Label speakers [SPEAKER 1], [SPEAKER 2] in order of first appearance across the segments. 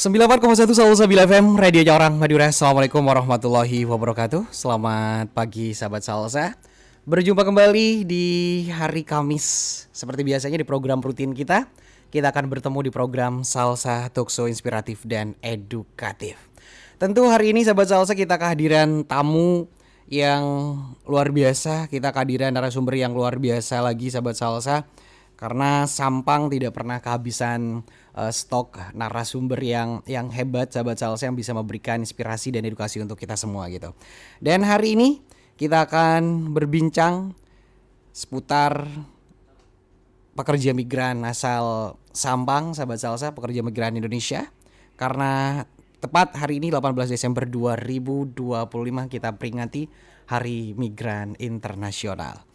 [SPEAKER 1] 98,1 Salsa FM, radionya orang Madura. Assalamualaikum warahmatullahi wabarakatuh. Selamat pagi sahabat Salsa. Berjumpa kembali di hari Kamis. Seperti biasanya di program rutin kita akan bertemu di program Salsa Talkshow inspiratif dan edukatif. Tentu hari ini sahabat Salsa kita kehadiran tamu yang luar biasa. Kita kehadiran narasumber yang luar biasa lagi sahabat Salsa. Karena Sampang tidak pernah kehabisan stok narasumber yang hebat sahabat Salsa yang bisa memberikan inspirasi dan edukasi untuk kita semua gitu. Dan hari ini kita akan berbincang seputar pekerja migran asal Sampang sahabat Salsa, pekerja migran Indonesia. Karena tepat hari ini 18 Desember 2025 kita peringati Hari Migran Internasional.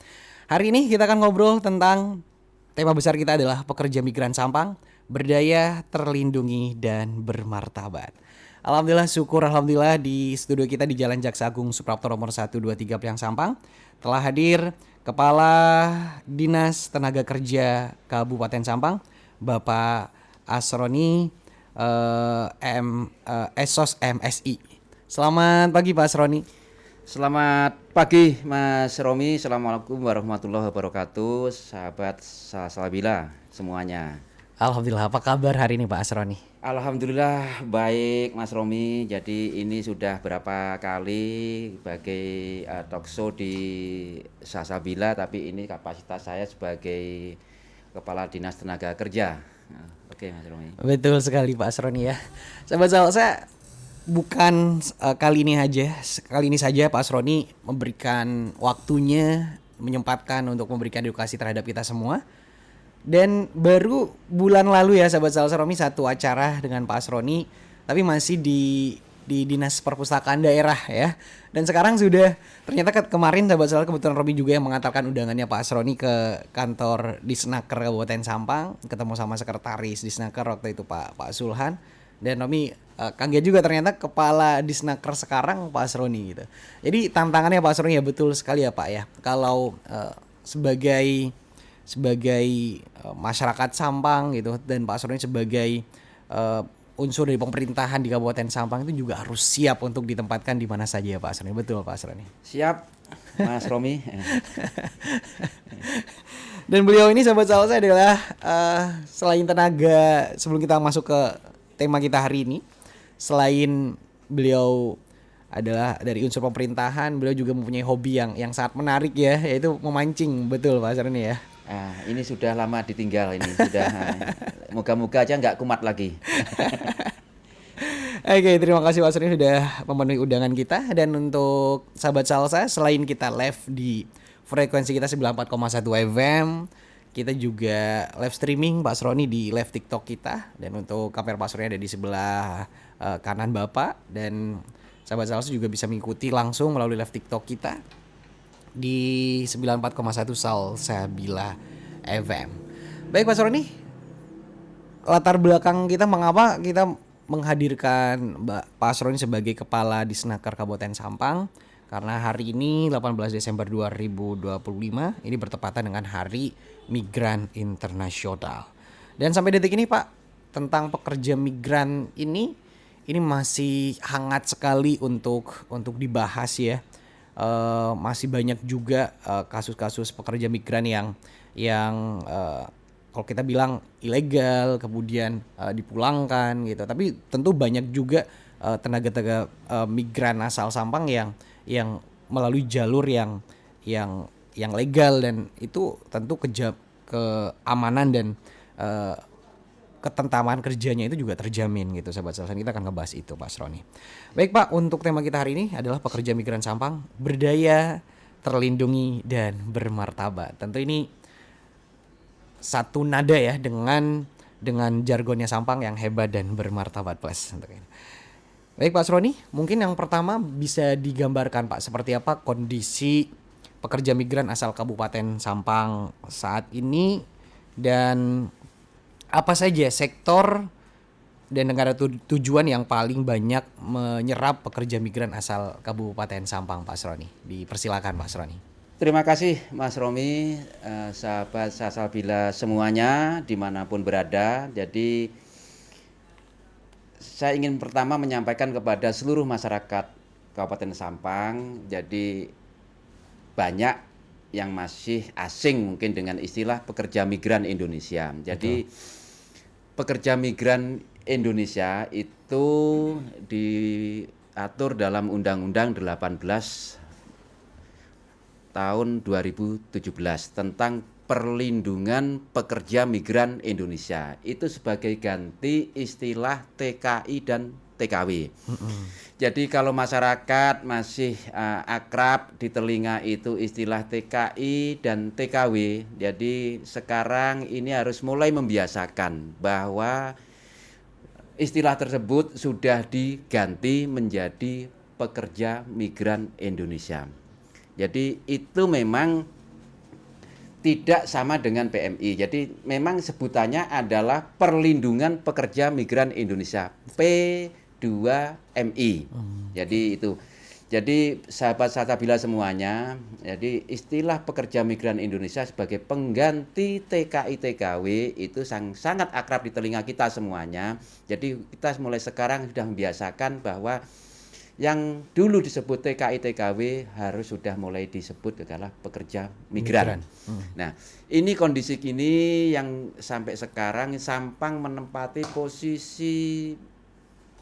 [SPEAKER 1] Hari ini kita akan ngobrol tentang tema besar kita adalah pekerja migran Sampang, berdaya, terlindungi, dan bermartabat. Alhamdulillah, syukur alhamdulillah di studio kita di Jalan Jaksa Agung Suprapto nomor 123 Priang Sampang telah hadir Kepala Dinas Tenaga Kerja Kabupaten Sampang, Bapak Asroni Esos MSI. Selamat pagi Pak Asroni.
[SPEAKER 2] Selamat pagi Mas Romi, Assalamualaikum warahmatullahi wabarakatuh. Sahabat Salsabila semuanya.
[SPEAKER 1] Alhamdulillah, apa kabar hari ini Pak Asroni?
[SPEAKER 2] Alhamdulillah baik Mas Romi. Jadi ini sudah berapa kali sebagai talkshow di Salsabila, tapi ini kapasitas saya sebagai Kepala Dinas Tenaga Kerja. Oke Mas Romi.
[SPEAKER 1] Betul sekali Pak Asroni ya. Sahabat Salsa, bukan kali ini saja Pak Asroni memberikan waktunya, menyempatkan untuk memberikan edukasi terhadap kita semua. Dan baru bulan lalu ya sahabat Salsa Romi satu acara dengan Pak Asroni, tapi masih di Dinas Perpustakaan Daerah ya. Dan sekarang sudah ternyata kemarin sahabat Salsa kebetulan Romi juga yang mengantarkan undangannya Pak Asroni ke kantor Disnaker Kabupaten Sampang, ketemu sama sekretaris Disnaker waktu itu Pak Sulhan. Dan Romi kaget juga ternyata kepala Disnaker sekarang Pak Asroni gitu. Jadi tantangannya Pak Asroni ya betul sekali ya Pak ya. Kalau sebagai masyarakat Sampang gitu dan Pak Asroni sebagai unsur dari pemerintahan di Kabupaten Sampang itu juga harus siap untuk ditempatkan di mana saja ya Pak Asroni. Betul Pak Asroni.
[SPEAKER 2] Siap Mas Romi.
[SPEAKER 1] Dan beliau ini sahabat Salsa adalah selain tenaga, sebelum kita masuk ke tema kita hari ini, selain beliau adalah dari unsur pemerintahan, beliau juga mempunyai hobi yang sangat menarik ya, yaitu memancing. Betul Pak Asroni ya.
[SPEAKER 2] Ini sudah lama ditinggal ini, sudah moga-moga aja nggak kumat lagi.
[SPEAKER 1] Oke, terima kasih Pak Asroni sudah memenuhi undangan kita. Dan untuk sahabat Salsa, selain kita live di frekuensi kita 94,1 FM, kita juga live streaming Pak Asroni di live TikTok kita. Dan untuk kamera Pak Asroni ada di sebelah kanan Bapak. Dan sahabat Salsa juga bisa mengikuti langsung melalui live TikTok kita di 94,1 Salsabila FM. Baik Pak Asroni, latar belakang kita mengapa kita menghadirkan Pak Asroni sebagai Kepala Disnaker Kabupaten Sampang. Karena hari ini 18 Desember 2025 ini bertepatan dengan Hari Migran Internasional. Dan sampai detik ini Pak, tentang pekerja migran ini masih hangat sekali untuk dibahas ya. Masih banyak juga kasus-kasus pekerja migran yang kalau kita bilang ilegal kemudian dipulangkan gitu. Tapi tentu banyak juga tenaga-tenaga migran asal Sampang yang melalui jalur yang legal, dan itu tentu keamanan dan ketentraman kerjanya itu juga terjamin gitu sahabat Salsa. Kita akan ngebahas itu Pak Asroni. Baik Pak, untuk tema kita hari ini adalah pekerja migran Sampang, berdaya, terlindungi, dan bermartabat. Tentu ini satu nada ya dengan jargonnya Sampang yang hebat dan bermartabat plus untuk ini. Baik Pak Asroni, mungkin yang pertama bisa digambarkan Pak seperti apa kondisi pekerja migran asal Kabupaten Sampang saat ini, dan apa saja sektor dan negara tujuan yang paling banyak menyerap pekerja migran asal Kabupaten Sampang Pak Asroni. Dipersilakan Pak Asroni.
[SPEAKER 2] Terima kasih Mas Romi, sahabat Salsabila semuanya dimanapun berada. Jadi saya ingin pertama menyampaikan kepada seluruh masyarakat Kabupaten Sampang, jadi banyak yang masih asing mungkin dengan istilah pekerja migran Indonesia. Jadi pekerja migran Indonesia itu diatur dalam Undang-Undang 18 tahun 2017 tentang perlindungan pekerja migran Indonesia. Itu sebagai ganti istilah TKI dan TKW. Jadi kalau masyarakat masih akrab di telinga itu istilah TKI dan TKW, jadi sekarang ini harus mulai membiasakan bahwa istilah tersebut sudah diganti menjadi pekerja migran Indonesia. Jadi itu memang tidak sama dengan PMI. Jadi memang sebutannya adalah perlindungan pekerja migran Indonesia, P2MI. Jadi itu. Jadi sahabat Satabila semuanya, jadi istilah pekerja migran Indonesia sebagai pengganti TKI TKW itu sangat akrab di telinga kita semuanya. Jadi kita mulai sekarang sudah membiasakan bahwa yang dulu disebut TKI TKW harus sudah mulai disebut adalah pekerja migran. Nah, ini kondisi kini yang sampai sekarang Sampang menempati posisi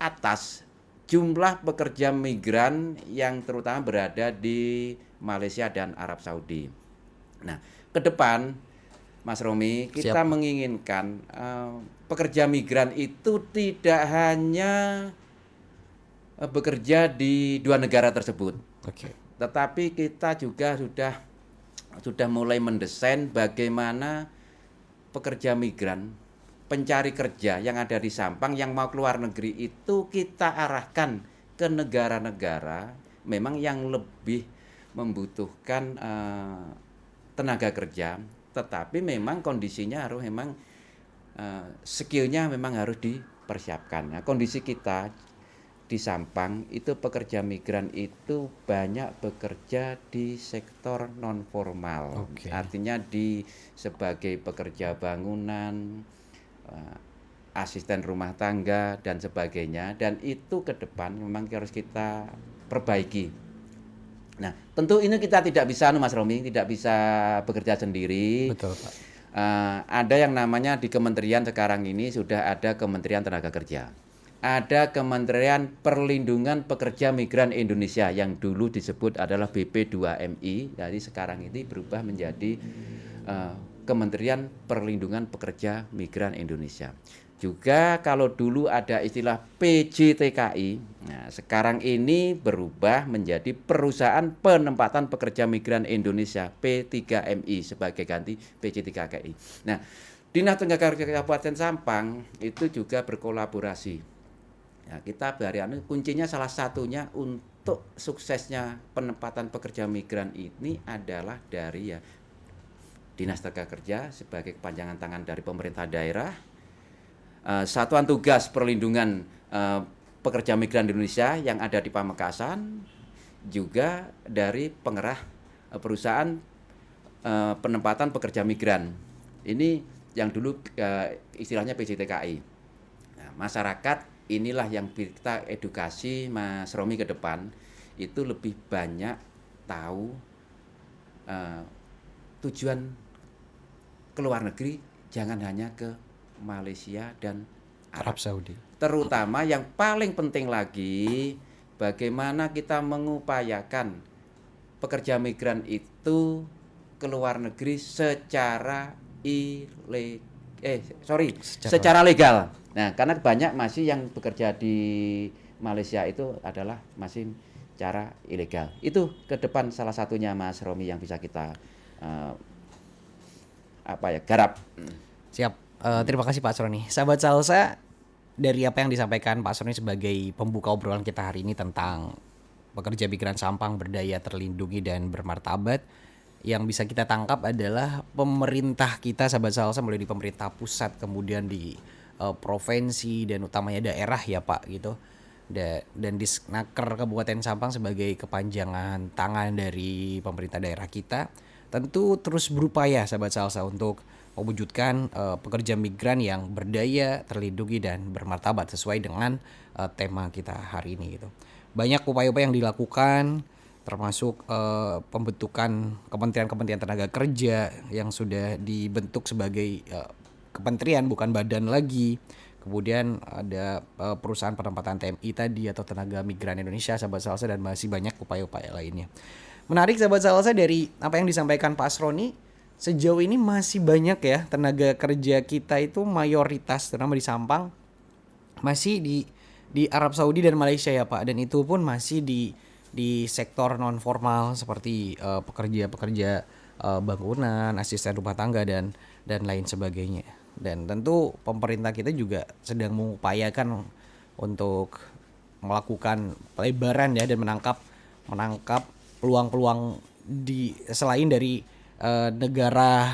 [SPEAKER 2] atas jumlah pekerja migran yang terutama berada di Malaysia dan Arab Saudi. Nah, ke depan Mas Romi, kita menginginkan pekerja migran itu tidak hanya bekerja di dua negara tersebut. Tetapi kita juga sudah mulai mendesain bagaimana pekerja migran, pencari kerja yang ada di Sampang yang mau keluar negeri itu kita arahkan ke negara-negara memang yang lebih membutuhkan tenaga kerja, tetapi memang kondisinya harus memang skillnya memang harus dipersiapkan. Nah, kondisi kita di Sampang itu pekerja migran itu banyak bekerja di sektor non formal, artinya sebagai pekerja bangunan, asisten rumah tangga dan sebagainya, dan itu ke depan memang harus kita perbaiki. Nah, tentu ini kita tidak bisa, Mas Romi, tidak bisa bekerja sendiri.
[SPEAKER 1] Betul, Pak.
[SPEAKER 2] Ada yang namanya di kementerian sekarang ini sudah ada Kementerian Tenaga Kerja. Ada Kementerian Perlindungan Pekerja Migran Indonesia yang dulu disebut adalah BP2MI, jadi sekarang ini berubah menjadi Kementerian Perlindungan Pekerja Migran Indonesia. Juga kalau dulu ada istilah PJTKI, nah sekarang ini berubah menjadi Perusahaan Penempatan Pekerja Migran Indonesia P3MI sebagai ganti PJTKI. Nah, Dinas Tenaga Kerja Kabupaten Sampang itu juga berkolaborasi. Ya, kita hari kuncinya salah satunya untuk suksesnya penempatan pekerja migran ini adalah dari Dinas Tenaga Kerja sebagai kepanjangan tangan dari pemerintah daerah, Satuan Tugas Perlindungan Pekerja Migran Indonesia yang ada di Pamekasan, juga dari pengerah perusahaan penempatan pekerja migran. Ini yang dulu istilahnya PJTKI. Nah, masyarakat inilah yang kita edukasi Mas Romi ke depan itu lebih banyak tahu tujuan ke luar negeri, jangan hanya ke Malaysia dan Arab
[SPEAKER 1] Saudi.
[SPEAKER 2] Terutama yang paling penting lagi, bagaimana kita mengupayakan pekerja migran itu ke luar negeri secara secara legal. Nah, karena banyak masih yang bekerja di Malaysia itu adalah masih cara ilegal. Itu ke depan salah satunya Mas Romi yang bisa kita garap.
[SPEAKER 1] Siap. Terima kasih Pak Sroni. Sahabat Salsa, dari apa yang disampaikan Pak Sroni sebagai pembuka obrolan kita hari ini tentang pekerja migran Sampang berdaya, terlindungi dan bermartabat, yang bisa kita tangkap adalah pemerintah kita, sahabat Salsa, mulai di pemerintah pusat, kemudian di provinsi dan utamanya daerah ya Pak gitu. Dan di Snaker Kabupaten Sampang sebagai kepanjangan tangan dari pemerintah daerah kita, tentu terus berupaya sahabat Salsa untuk mewujudkan pekerja migran yang berdaya, terlindungi dan bermartabat sesuai dengan tema kita hari ini gitu. Banyak upaya-upaya yang dilakukan termasuk pembentukan kementerian-kementerian tenaga kerja yang sudah dibentuk sebagai kementerian bukan badan lagi. Kemudian ada perusahaan penempatan TMI tadi atau tenaga migran Indonesia, sahabat Salsa, dan masih banyak upaya-upaya lainnya. Menarik sahabat Salsa, dari apa yang disampaikan Pak Asroni, sejauh ini masih banyak ya tenaga kerja kita itu mayoritas terutama di Sampang masih di Arab Saudi dan Malaysia ya Pak, dan itu pun masih di sektor non formal seperti pekerja-pekerja bangunan, asisten rumah tangga dan lain sebagainya. Dan tentu pemerintah kita juga sedang mengupayakan untuk melakukan pelebaran ya dan menangkap peluang-peluang di selain dari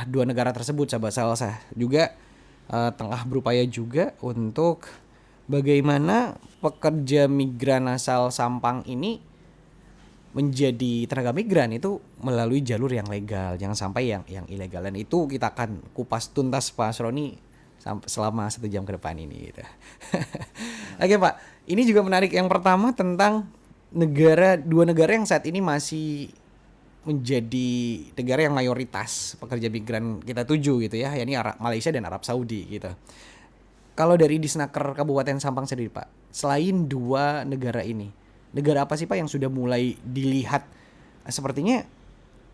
[SPEAKER 1] dua negara tersebut, sahabat Salsa. Juga tengah berupaya juga untuk bagaimana pekerja migran asal Sampang ini menjadi tenaga migran itu melalui jalur yang legal, jangan sampai yang ilegal. Dan itu kita akan kupas tuntas Pak Asroni selama 1 jam ke depan ini gitu. Oke Pak, ini juga menarik. Yang pertama tentang dua negara yang saat ini masih menjadi negara yang mayoritas pekerja migran kita tuju gitu ya, yakni Malaysia dan Arab Saudi gitu. Kalau dari Disnaker Kabupaten Sampang sendiri Pak, selain dua negara ini, negara apa sih Pak yang sudah mulai dilihat sepertinya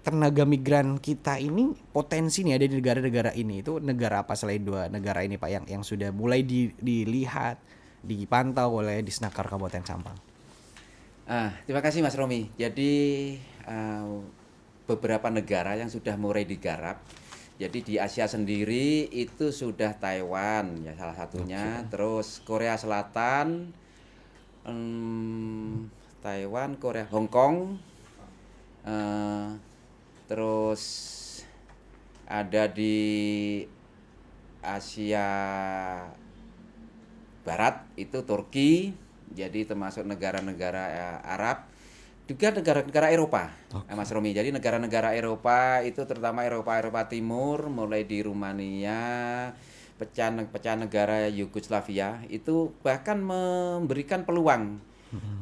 [SPEAKER 1] tenaga migran kita ini potensi nih ada di negara-negara ini? Itu negara apa selain dua negara ini Pak yang sudah mulai dilihat, dipantau oleh Disnaker Kabupaten Sampang?
[SPEAKER 2] Terima kasih Mas Romi. Jadi beberapa negara yang sudah mulai digarap. Jadi di Asia sendiri itu sudah Taiwan ya salah satunya, terus Korea Selatan, Taiwan, Korea, Hong Kong, terus ada di Asia Barat itu Turki, jadi termasuk negara-negara Arab, juga negara-negara Eropa, Mas Romi. Jadi negara-negara Eropa itu terutama Eropa Timur, mulai di Rumania, pecah negara Yugoslavia, itu bahkan memberikan peluang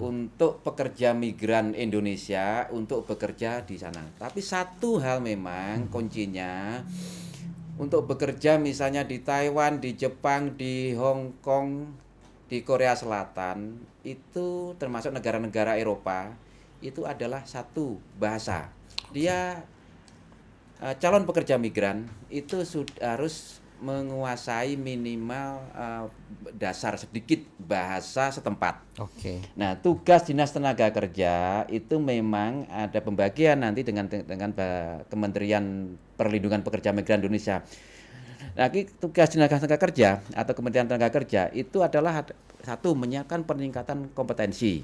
[SPEAKER 2] untuk pekerja migran Indonesia untuk bekerja di sana. Tapi satu hal memang kuncinya untuk bekerja misalnya di Taiwan, di Jepang, di Hong Kong, di Korea Selatan, itu termasuk negara-negara Eropa, itu adalah satu bahasa. Dia calon pekerja migran itu harus menguasai minimal dasar sedikit bahasa setempat.
[SPEAKER 1] Oke.
[SPEAKER 2] Nah, tugas Dinas Tenaga Kerja itu memang ada pembagian nanti dengan Kementerian Perlindungan Pekerja Migran Indonesia. Nah, tugas Dinas Tenaga Kerja atau Kementerian Tenaga Kerja itu adalah satu, menyiapkan peningkatan kompetensi,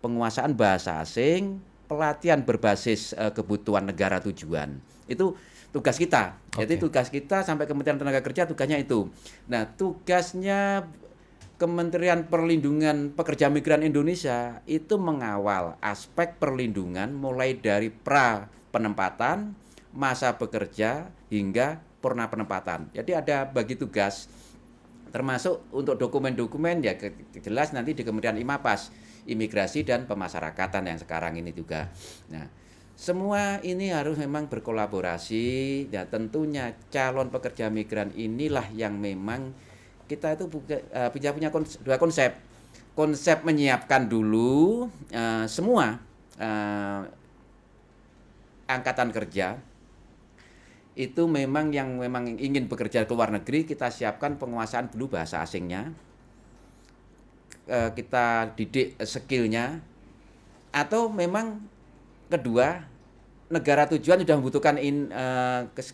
[SPEAKER 2] penguasaan bahasa asing, pelatihan berbasis kebutuhan negara tujuan. Itu tugas kita. Jadi tugas kita sampai Kementerian Tenaga Kerja tugasnya itu. Nah, tugasnya Kementerian Perlindungan Pekerja Migran Indonesia itu mengawal aspek perlindungan mulai dari pra penempatan, masa bekerja hingga purna penempatan. Jadi ada bagi tugas, termasuk untuk dokumen-dokumen ya jelas nanti di Kementerian IMAPAS, Imigrasi dan Pemasyarakatan yang sekarang ini juga. Nah, semua ini harus memang berkolaborasi. Ya tentunya calon pekerja migran inilah yang memang kita itu punya dua konsep. Konsep menyiapkan dulu semua angkatan kerja itu memang yang memang ingin bekerja ke luar negeri, kita siapkan penguasaan dulu bahasa asingnya, kita didik skillnya, atau memang kedua negara tujuan sudah membutuhkan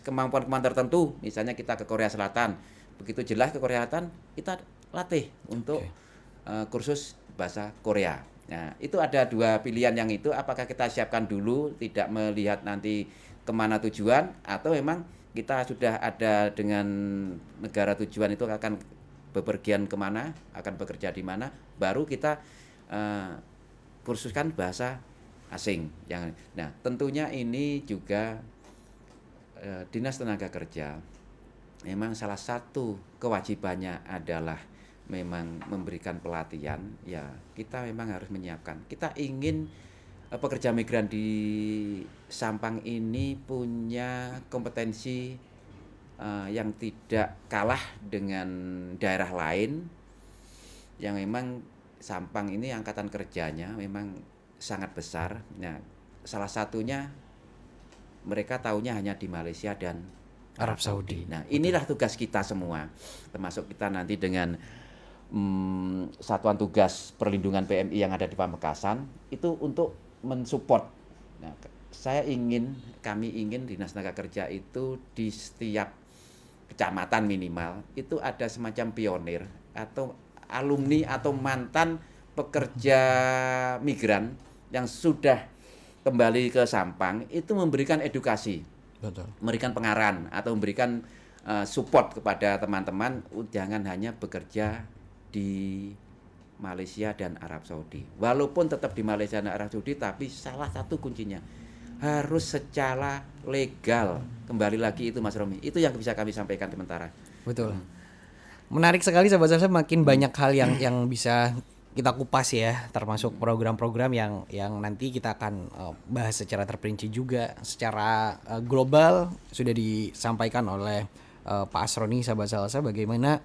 [SPEAKER 2] kemampuan tertentu, misalnya kita ke Korea Selatan, begitu jelas ke Korea Selatan kita latih untuk kursus bahasa Korea. Nah, itu ada dua pilihan yang itu, apakah kita siapkan dulu tidak melihat nanti kemana tujuan, atau memang kita sudah ada dengan negara tujuan itu akan bepergian kemana, akan bekerja di mana, baru kita kursuskan bahasa asing. Nah, tentunya ini juga Dinas Tenaga Kerja memang salah satu kewajibannya adalah memang memberikan pelatihan, ya kita memang harus menyiapkan. Kita ingin pekerja migran di Sampang ini punya kompetensi yang tidak kalah dengan daerah lain, yang memang Sampang ini angkatan kerjanya memang sangat besar. Nah, salah satunya mereka tahunya hanya di Malaysia dan
[SPEAKER 1] Arab Saudi.
[SPEAKER 2] Nah, inilah tugas kita semua, termasuk kita nanti dengan Satuan Tugas Perlindungan PMI yang ada di Pamekasan itu untuk mensupport. Nah, kami ingin Dinas Tenaga Kerja itu di setiap kecamatan minimal itu ada semacam pionir atau alumni atau mantan pekerja migran yang sudah kembali ke Sampang itu memberikan edukasi.
[SPEAKER 1] Betul.
[SPEAKER 2] Memberikan pengarahan atau memberikan support kepada teman-teman, jangan hanya bekerja di Malaysia dan Arab Saudi. Walaupun tetap di Malaysia dan Arab Saudi, tapi salah satu kuncinya harus secara legal. Kembali lagi itu Mas Romi, itu yang bisa kami sampaikan sementara.
[SPEAKER 1] Betul. Menarik sekali sahabat saya, makin banyak hal yang bisa kita kupas ya, termasuk program-program yang nanti kita akan bahas secara terperinci juga, secara global sudah disampaikan oleh Pak Asroni sahabat Salsa bagaimana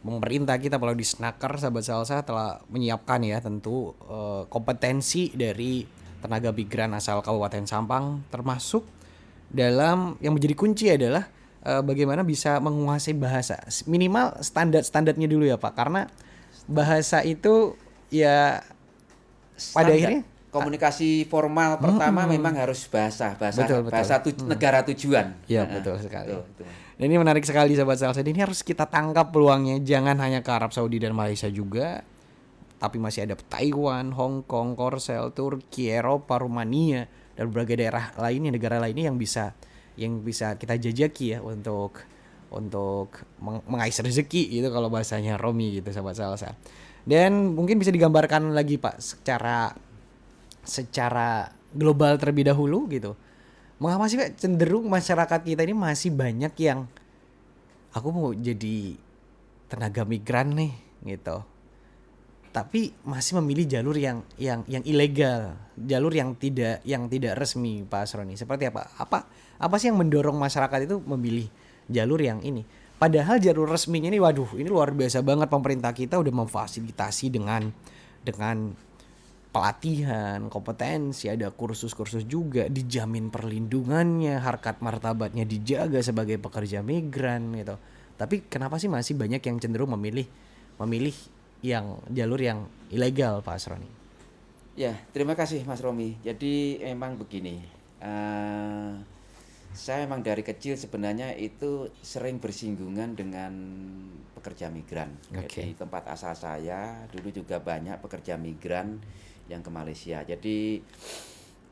[SPEAKER 1] pemerintah kita melalui di Snaker sahabat Salsa telah menyiapkan ya tentu kompetensi dari tenaga migran asal Kabupaten Sampang, termasuk dalam yang menjadi kunci adalah bagaimana bisa menguasai bahasa, minimal standarnya dulu ya Pak, karena bahasa itu ya pada akhirnya
[SPEAKER 2] komunikasi formal pertama memang harus bahasa
[SPEAKER 1] betul.
[SPEAKER 2] negara tujuan.
[SPEAKER 1] Ya betul sekali.
[SPEAKER 2] Betul.
[SPEAKER 1] Dan ini menarik sekali sahabat Salsa. Ini harus kita tangkap peluangnya, jangan hanya ke Arab Saudi dan Malaysia juga, tapi masih ada Taiwan, Hong Kong, Korsel, Turki, Eropa, Rumania dan berbagai daerah lainnya, negara lainnya yang bisa kita jajaki ya untuk mengais rezeki gitu kalau bahasanya Romi gitu sahabat Salsa. Dan mungkin bisa digambarkan lagi Pak secara global terlebih dahulu gitu. Mengapa sih Pak cenderung masyarakat kita ini masih banyak yang aku mau jadi tenaga migran nih gitu, tapi masih memilih jalur yang ilegal, jalur yang tidak resmi Pak Asroni. Seperti apa sih yang mendorong masyarakat itu memilih jalur yang ini? Padahal jalur resminya ini waduh, ini luar biasa banget, pemerintah kita udah memfasilitasi dengan pelatihan, kompetensi, ada kursus-kursus juga, dijamin perlindungannya, harkat martabatnya dijaga sebagai pekerja migran gitu. Tapi kenapa sih masih banyak yang cenderung memilih yang jalur yang ilegal Pak Asroni?
[SPEAKER 2] Ya, terima kasih Mas Romi. Jadi emang begini, saya emang dari kecil sebenarnya itu sering bersinggungan dengan pekerja migran.
[SPEAKER 1] Okay.
[SPEAKER 2] Jadi tempat asal saya dulu juga banyak pekerja migran yang ke Malaysia. Jadi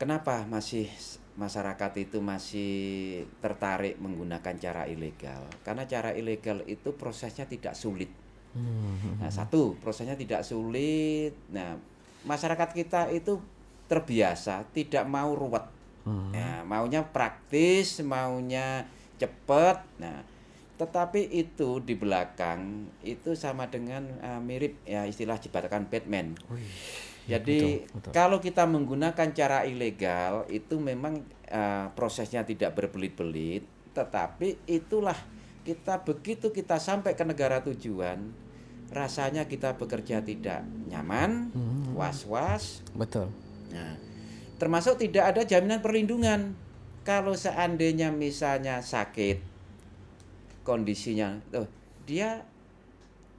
[SPEAKER 2] kenapa masyarakat itu masih tertarik menggunakan cara ilegal? Karena cara ilegal itu prosesnya tidak sulit. Nah, prosesnya tidak sulit. Nah, masyarakat kita itu terbiasa tidak mau ruwet. Nah, maunya praktis, maunya cepat. Nah, tetapi itu di belakang itu sama dengan mirip ya istilah jebakan Batman. Jadi betul. Kalau kita menggunakan cara ilegal itu memang prosesnya tidak berbelit-belit, tetapi itulah begitu kita sampai ke negara tujuan, rasanya kita bekerja tidak nyaman, was-was.
[SPEAKER 1] Betul.
[SPEAKER 2] Nah, termasuk tidak ada jaminan perlindungan. Kalau seandainya misalnya sakit kondisinya, dia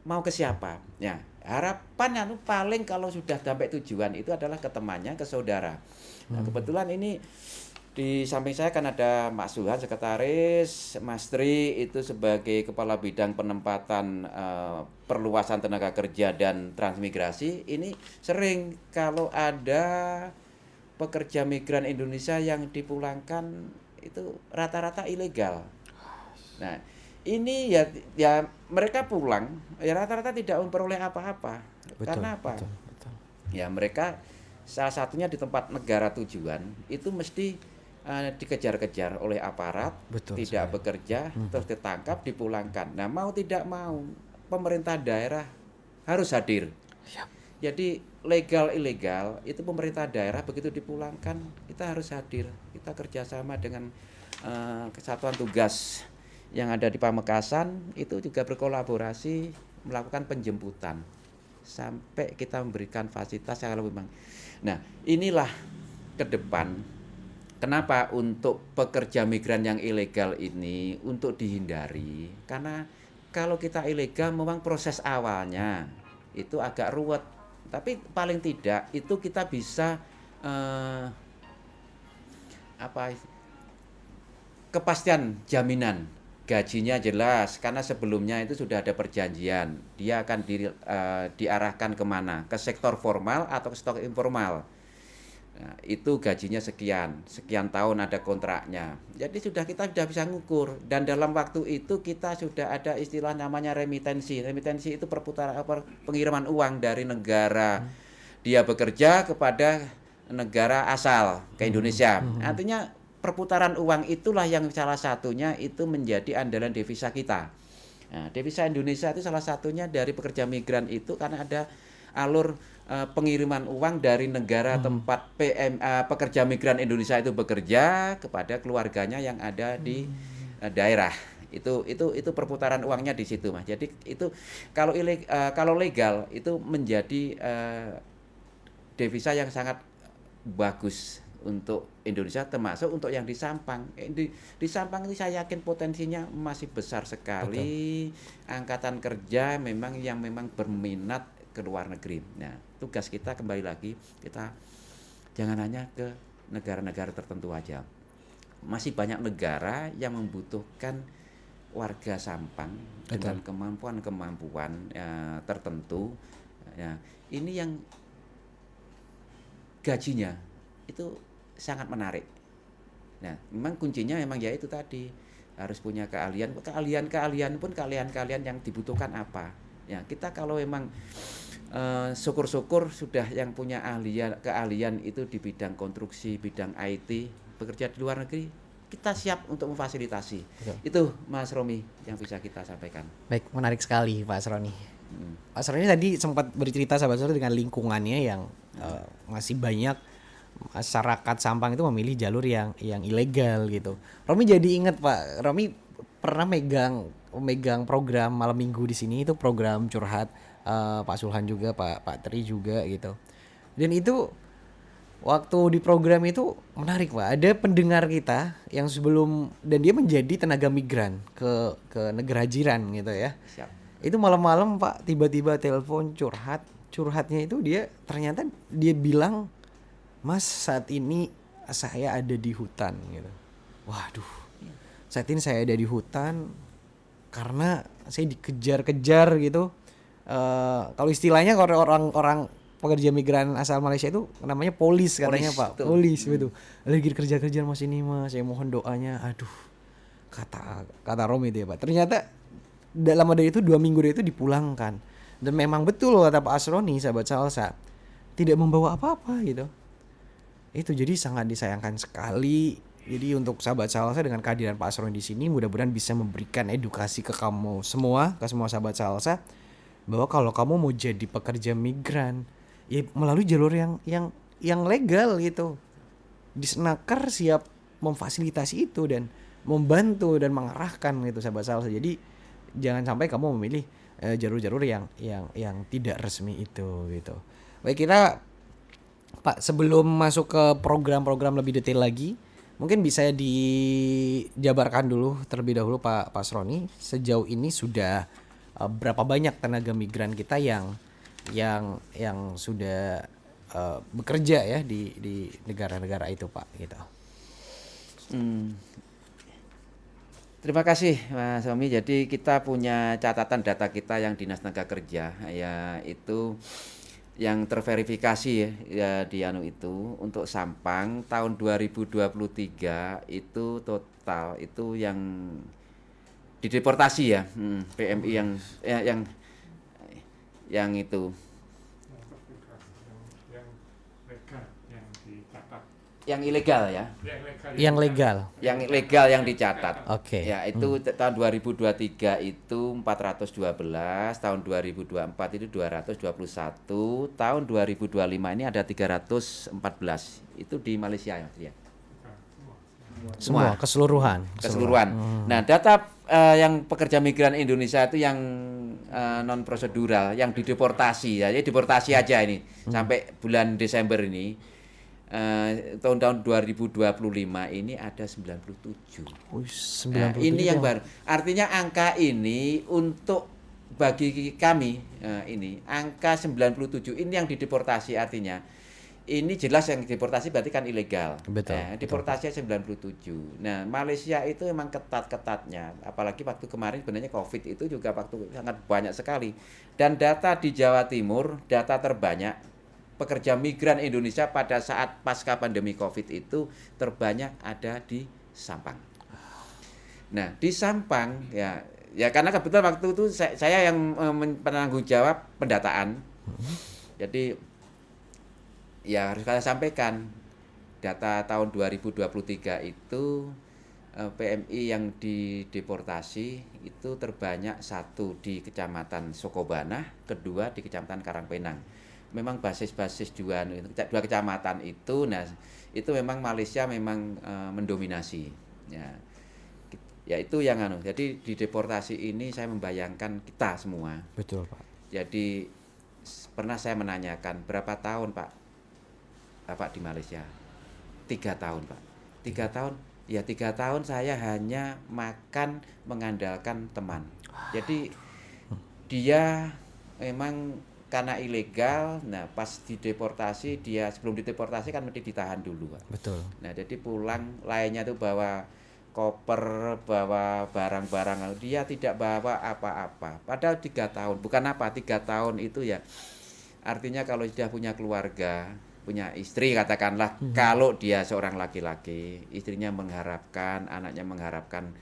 [SPEAKER 2] mau ke siapa? Ya, harapannya paling kalau sudah sampai tujuan itu adalah ke temannya, ke saudara. Nah, kebetulan ini di samping saya kan ada Mas Suhan sekretaris, Mas Tri itu sebagai kepala bidang penempatan perluasan tenaga kerja dan transmigrasi. Ini sering kalau ada pekerja migran Indonesia yang dipulangkan itu rata-rata ilegal. Nah, ini ya mereka pulang ya rata-rata tidak memperoleh apa-apa. Karena apa? Betul. Ya mereka salah satunya di tempat negara tujuan itu mesti dikejar-kejar oleh aparat,
[SPEAKER 1] Betul
[SPEAKER 2] tidak
[SPEAKER 1] sekali.
[SPEAKER 2] bekerja, terus ditangkap, dipulangkan. Nah, mau tidak mau, pemerintah daerah harus hadir.
[SPEAKER 1] Siap.
[SPEAKER 2] Jadi legal ilegal itu pemerintah daerah begitu dipulangkan kita harus hadir. Kita kerjasama dengan kesatuan tugas yang ada di Pamekasan itu juga berkolaborasi melakukan penjemputan sampai kita memberikan fasilitas yang memang. Nah, inilah ke depan kenapa untuk pekerja migran yang ilegal ini untuk dihindari, karena kalau kita ilegal memang proses awalnya itu agak ruwet, tapi paling tidak itu kita bisa eh, apa kepastian jaminan gajinya jelas karena sebelumnya itu sudah ada perjanjian dia akan diarahkan kemana, ke sektor formal atau ke sektor informal. Nah, itu gajinya sekian tahun ada kontraknya. Jadi kita sudah bisa ngukur dan dalam waktu itu kita sudah ada istilah namanya remitensi. Remitensi itu pengiriman uang dari negara dia bekerja kepada negara asal ke Indonesia. Artinya perputaran uang itulah yang salah satunya itu menjadi andalan devisa kita. Nah, devisa Indonesia itu salah satunya dari pekerja migran itu karena ada alur pengiriman uang dari negara tempat pekerja migran Indonesia itu bekerja kepada keluarganya yang ada di daerah. Itu perputaran uangnya di situ, Mas. Jadi itu kalau legal itu menjadi devisa yang sangat bagus untuk Indonesia termasuk untuk yang di Sampang. Di Sampang ini saya yakin potensinya masih besar sekali. Betul. Angkatan kerja memang berminat ke luar negeri. Nah, tugas kita kembali lagi kita jangan hanya ke negara-negara tertentu aja. Masih banyak negara yang membutuhkan warga Sampang dengan kemampuan tertentu. Ya, ini yang gajinya itu sangat menarik. Nah, memang kuncinya memang ya itu tadi harus punya keahlian pun keahlian yang dibutuhkan apa. Ya, kita kalau memang syukur-syukur sudah yang punya keahlian itu di bidang konstruksi, bidang IT, bekerja di luar negeri, kita siap untuk memfasilitasi. Betul. Itu Mas Romi yang bisa kita sampaikan.
[SPEAKER 1] Baik, menarik sekali Pak Asroni. Pak Asroni tadi sempat bercerita sahabat-sahabat dengan lingkungannya yang masih banyak masyarakat Sampang itu memilih jalur yang ilegal gitu. Romi jadi ingat Pak, Romi pernah megang program malam minggu di sini, itu program curhat Pak Sulhan juga, Pak Tri juga gitu. Dan itu waktu di program itu menarik Pak. Ada pendengar kita yang sebelum dan dia menjadi tenaga migran ke negara jiran gitu ya.
[SPEAKER 2] Siap.
[SPEAKER 1] Itu malam-malam Pak tiba-tiba telepon curhatnya itu ternyata dia bilang, Mas saat ini saya ada di hutan gitu. Waduh, saat ini saya ada di hutan karena saya dikejar-kejar gitu. Kalau istilahnya kalau orang pekerja migran asal Malaysia itu namanya polis katanya Pak. Polis gitu. Lagi kerja-kerja Mas ini Mas, saya mohon doanya. Aduh, kata Romi itu ya Pak. Ternyata dalam ada itu 2 minggu itu dipulangkan. Dan memang betul kata Pak Asroni sahabat salsa, tidak membawa apa-apa gitu. Itu jadi sangat disayangkan sekali. Jadi untuk sahabat salsa dengan kehadiran Pak Asroni di sini mudah-mudahan bisa memberikan edukasi ke kamu semua, ke semua sahabat salsa, bahwa kalau kamu mau jadi pekerja migran ya melalui jalur yang legal gitu. Di Snaker siap memfasilitasi itu dan membantu dan mengarahkan gitu sahabat salsa. Jadi jangan sampai kamu memilih jalur-jalur yang tidak resmi itu gitu. Baik, kita Pak sebelum masuk ke program-program lebih detail lagi, mungkin bisa dijabarkan dulu terlebih dahulu Pak Asroni, sejauh ini sudah berapa banyak tenaga migran kita yang sudah bekerja ya di negara-negara itu Pak gitu.
[SPEAKER 2] Terima kasih Mas Romi. Jadi kita punya catatan data kita yang Dinas Tenaga Kerja ya itu yang terverifikasi ya di itu untuk Sampang tahun 2023 itu total itu yang dideportasi ya PMI yang itu
[SPEAKER 3] yang legal yang dicatat
[SPEAKER 2] yang ilegal ya.
[SPEAKER 1] Yang legal.
[SPEAKER 2] Yang legal yang dicatat.
[SPEAKER 1] Oke.
[SPEAKER 2] Ya, itu tahun 2023 itu 412, tahun 2024 itu 221, tahun 2025 ini ada 314. Itu di Malaysia ya, Mas ya.
[SPEAKER 1] Semua keseluruhan.
[SPEAKER 2] Keseluruhan. Nah, data yang pekerja migran Indonesia itu yang non prosedural, yang dideportasi ya, jadi deportasi aja ini sampai bulan Desember ini. Tahun-tahun 2025 ini ada 97. Nah,
[SPEAKER 1] 97
[SPEAKER 2] ini yang baru. Artinya angka ini untuk bagi kami ini angka 97 ini yang dideportasi, artinya ini jelas yang deportasi berarti kan ilegal.
[SPEAKER 1] Betul,
[SPEAKER 2] deportasi 97. Nah, Malaysia itu memang ketat-ketatnya. Apalagi waktu kemarin sebenarnya Covid itu juga waktu sangat banyak sekali. Dan data di Jawa Timur, data terbanyak pekerja migran Indonesia pada saat pasca pandemi Covid itu terbanyak ada di Sampang. Nah, di Sampang ya karena kebetulan waktu itu saya yang penanggung jawab pendataan. Jadi ya harus saya sampaikan data tahun 2023 itu PMI yang dideportasi itu terbanyak satu di Kecamatan Sokobanah, kedua di Kecamatan Karangpenang. Memang basis-basis dua kecamatan itu, nah itu memang Malaysia memang mendominasi. Ya itu yang jadi di deportasi ini saya membayangkan kita semua.
[SPEAKER 1] Betul, Pak.
[SPEAKER 2] Jadi pernah saya menanyakan berapa tahun Bapak di Malaysia? 3 tahun, Pak. 3 tahun? Ya 3 tahun saya hanya makan mengandalkan teman. Jadi dia memang karena ilegal, nah pas dideportasi dia sebelum dideportasi kan mesti ditahan dulu, Pak.
[SPEAKER 1] Betul.
[SPEAKER 2] Nah jadi pulang lainnya tuh bawa koper, bawa barang-barang, dia tidak bawa apa-apa. Padahal 3 tahun, bukan apa 3 tahun itu ya. Artinya kalau sudah punya keluarga, punya istri katakanlah, kalau dia seorang laki-laki, istrinya mengharapkan, anaknya mengharapkan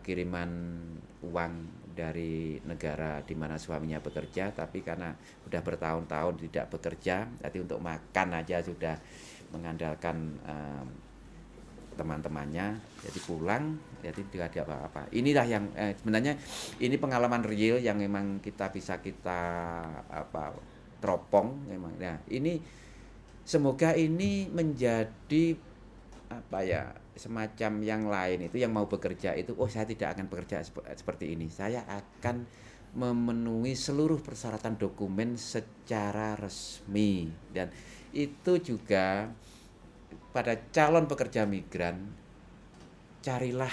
[SPEAKER 2] kiriman uang dari negara di mana suaminya bekerja, tapi karena sudah bertahun-tahun tidak bekerja, jadi untuk makan aja sudah mengandalkan teman-temannya, jadi pulang jadi tidak ada apa-apa. Inilah yang sebenarnya ini pengalaman real yang memang kita bisa teropong memang. Nah, ini semoga ini menjadi semacam yang lain itu yang mau bekerja itu, saya tidak akan bekerja seperti ini, saya akan memenuhi seluruh persyaratan dokumen secara resmi. Dan itu juga pada calon pekerja migran, carilah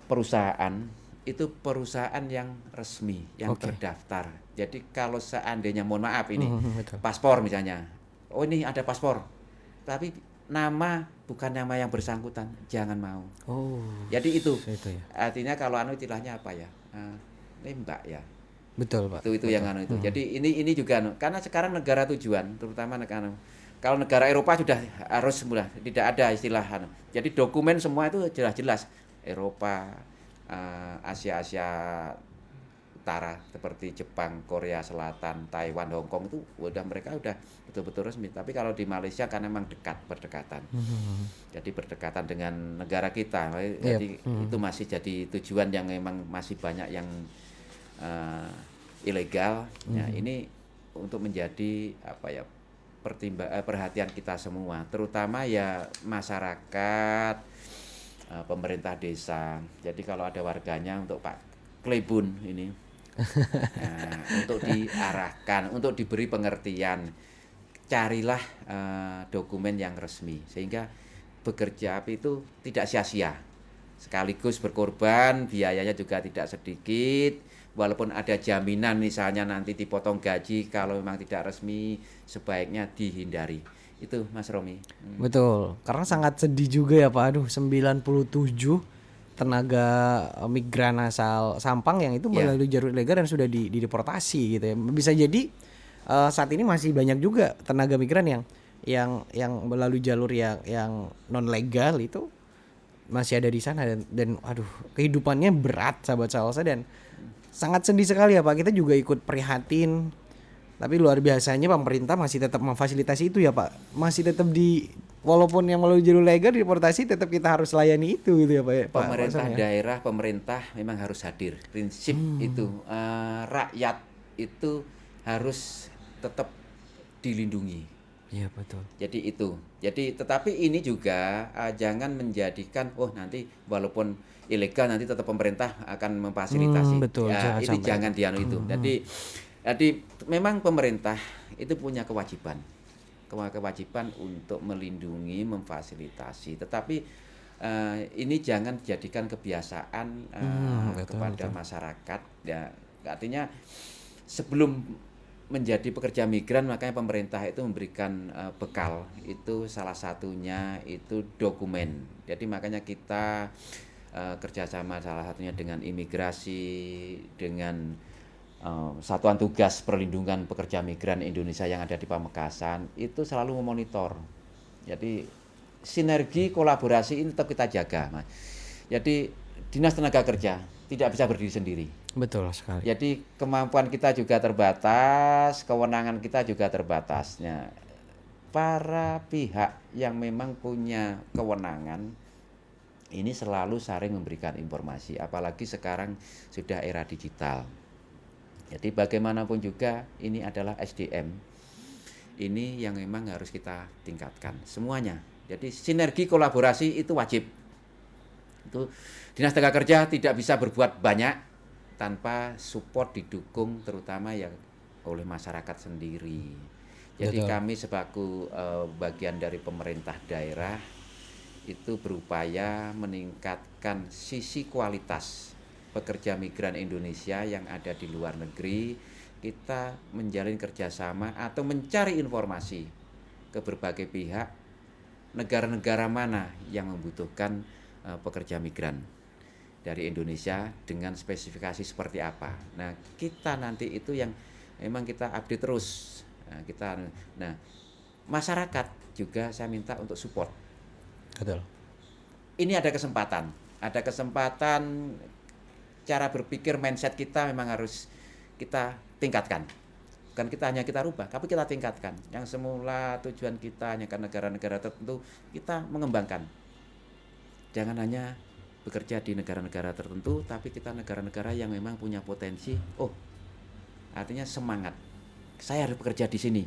[SPEAKER 2] perusahaan itu perusahaan yang resmi, yang terdaftar. Jadi kalau seandainya mohon maaf ini paspor misalnya, ini ada paspor tapi nama bukan nama yang bersangkutan, jangan mau. Jadi itu ya. Artinya kalau istilahnya apa ya, ini Mbak ya.
[SPEAKER 1] Betul, Pak.
[SPEAKER 2] Itu yang itu. Jadi ini juga karena sekarang negara tujuan, terutama kalau negara Eropa sudah harus tidak ada istilah jadi dokumen semua itu jelas-jelas Eropa, Asia Utara seperti Jepang, Korea Selatan, Taiwan, Hong Kong itu mereka udah betul-betul resmi. Tapi kalau di Malaysia kan memang berdekatan. Jadi berdekatan dengan negara kita. Jadi itu masih jadi tujuan yang memang masih banyak yang ilegal. Nah, ini untuk menjadi perhatian kita semua, terutama ya masyarakat, pemerintah desa. Jadi kalau ada warganya untuk Pak Klebun ini untuk diarahkan, untuk diberi pengertian, carilah dokumen yang resmi sehingga bekerja itu tidak sia-sia, sekaligus berkorban, biayanya juga tidak sedikit. Walaupun ada jaminan misalnya nanti dipotong gaji kalau memang tidak resmi, sebaiknya dihindari. Itu Mas Romi.
[SPEAKER 1] Betul, karena sangat sedih juga ya Pak. 97 tenaga migran asal Sampang yang itu melalui jalur ilegal dan sudah dideportasi gitu ya. Bisa jadi saat ini masih banyak juga tenaga migran yang melalui jalur yang non legal itu masih ada di sana dan kehidupannya berat sahabat salsa dan sangat sedih sekali ya Pak. Kita juga ikut prihatin Tapi luar biasanya pemerintah masih tetap memfasilitasi itu ya Pak. Masih tetap walaupun yang melalui jalur legal deportasi tetap kita harus layani itu gitu ya Pak. Pak
[SPEAKER 2] Pemerintah
[SPEAKER 1] Son ya.
[SPEAKER 2] daerah, pemerintah memang harus hadir. Prinsip itu rakyat itu harus tetap dilindungi.
[SPEAKER 1] Iya betul.
[SPEAKER 2] Jadi itu. Jadi tetapi ini juga jangan menjadikan nanti walaupun ilegal nanti tetap pemerintah akan memfasilitasi.
[SPEAKER 1] Betul,
[SPEAKER 2] Ya,
[SPEAKER 1] jangan
[SPEAKER 2] ini
[SPEAKER 1] sampai.
[SPEAKER 2] jangan dianu itu. Jadi memang pemerintah itu punya kewajiban. Kewajiban untuk melindungi, memfasilitasi. Tetapi ini jangan dijadikan kebiasaan kepada masyarakat. Ya, artinya sebelum menjadi pekerja migran makanya pemerintah itu memberikan bekal, itu salah satunya itu dokumen. Jadi makanya kita kerjasama salah satunya dengan imigrasi, dengan Satuan Tugas Perlindungan Pekerja Migran Indonesia yang ada di Pamekasan itu selalu memonitor. Jadi sinergi kolaborasi ini tetap kita jaga, Mas. Jadi Dinas Tenaga Kerja tidak bisa berdiri sendiri.
[SPEAKER 1] Betul sekali.
[SPEAKER 2] Jadi kemampuan kita juga terbatas, kewenangan kita juga terbatasnya. Para pihak yang memang punya kewenangan ini selalu saling memberikan informasi, apalagi sekarang sudah era digital. Jadi bagaimanapun juga ini adalah SDM. Ini yang memang harus kita tingkatkan semuanya. Jadi sinergi kolaborasi itu wajib. Itu Dinas Tenaga Kerja tidak bisa berbuat banyak tanpa support didukung terutama yang oleh masyarakat sendiri. Jadi kami sebagai bagian dari pemerintah daerah itu berupaya meningkatkan sisi kualitas pekerja migran Indonesia yang ada di luar negeri. Kita menjalin kerjasama atau mencari informasi ke berbagai pihak negara-negara mana yang membutuhkan pekerja migran dari Indonesia dengan spesifikasi seperti apa. Nah, kita nanti itu yang memang kita update terus. Nah, masyarakat juga saya minta untuk support.
[SPEAKER 1] Betul.
[SPEAKER 2] Ini ada kesempatan cara berpikir mindset kita memang harus kita tingkatkan. Bukan kita rubah, tapi kita tingkatkan. Yang semula tujuan kita hanya ke negara-negara tertentu, kita mengembangkan. Jangan hanya bekerja di negara-negara tertentu, tapi kita negara-negara yang memang punya potensi. Artinya semangat. Saya harus bekerja di sini.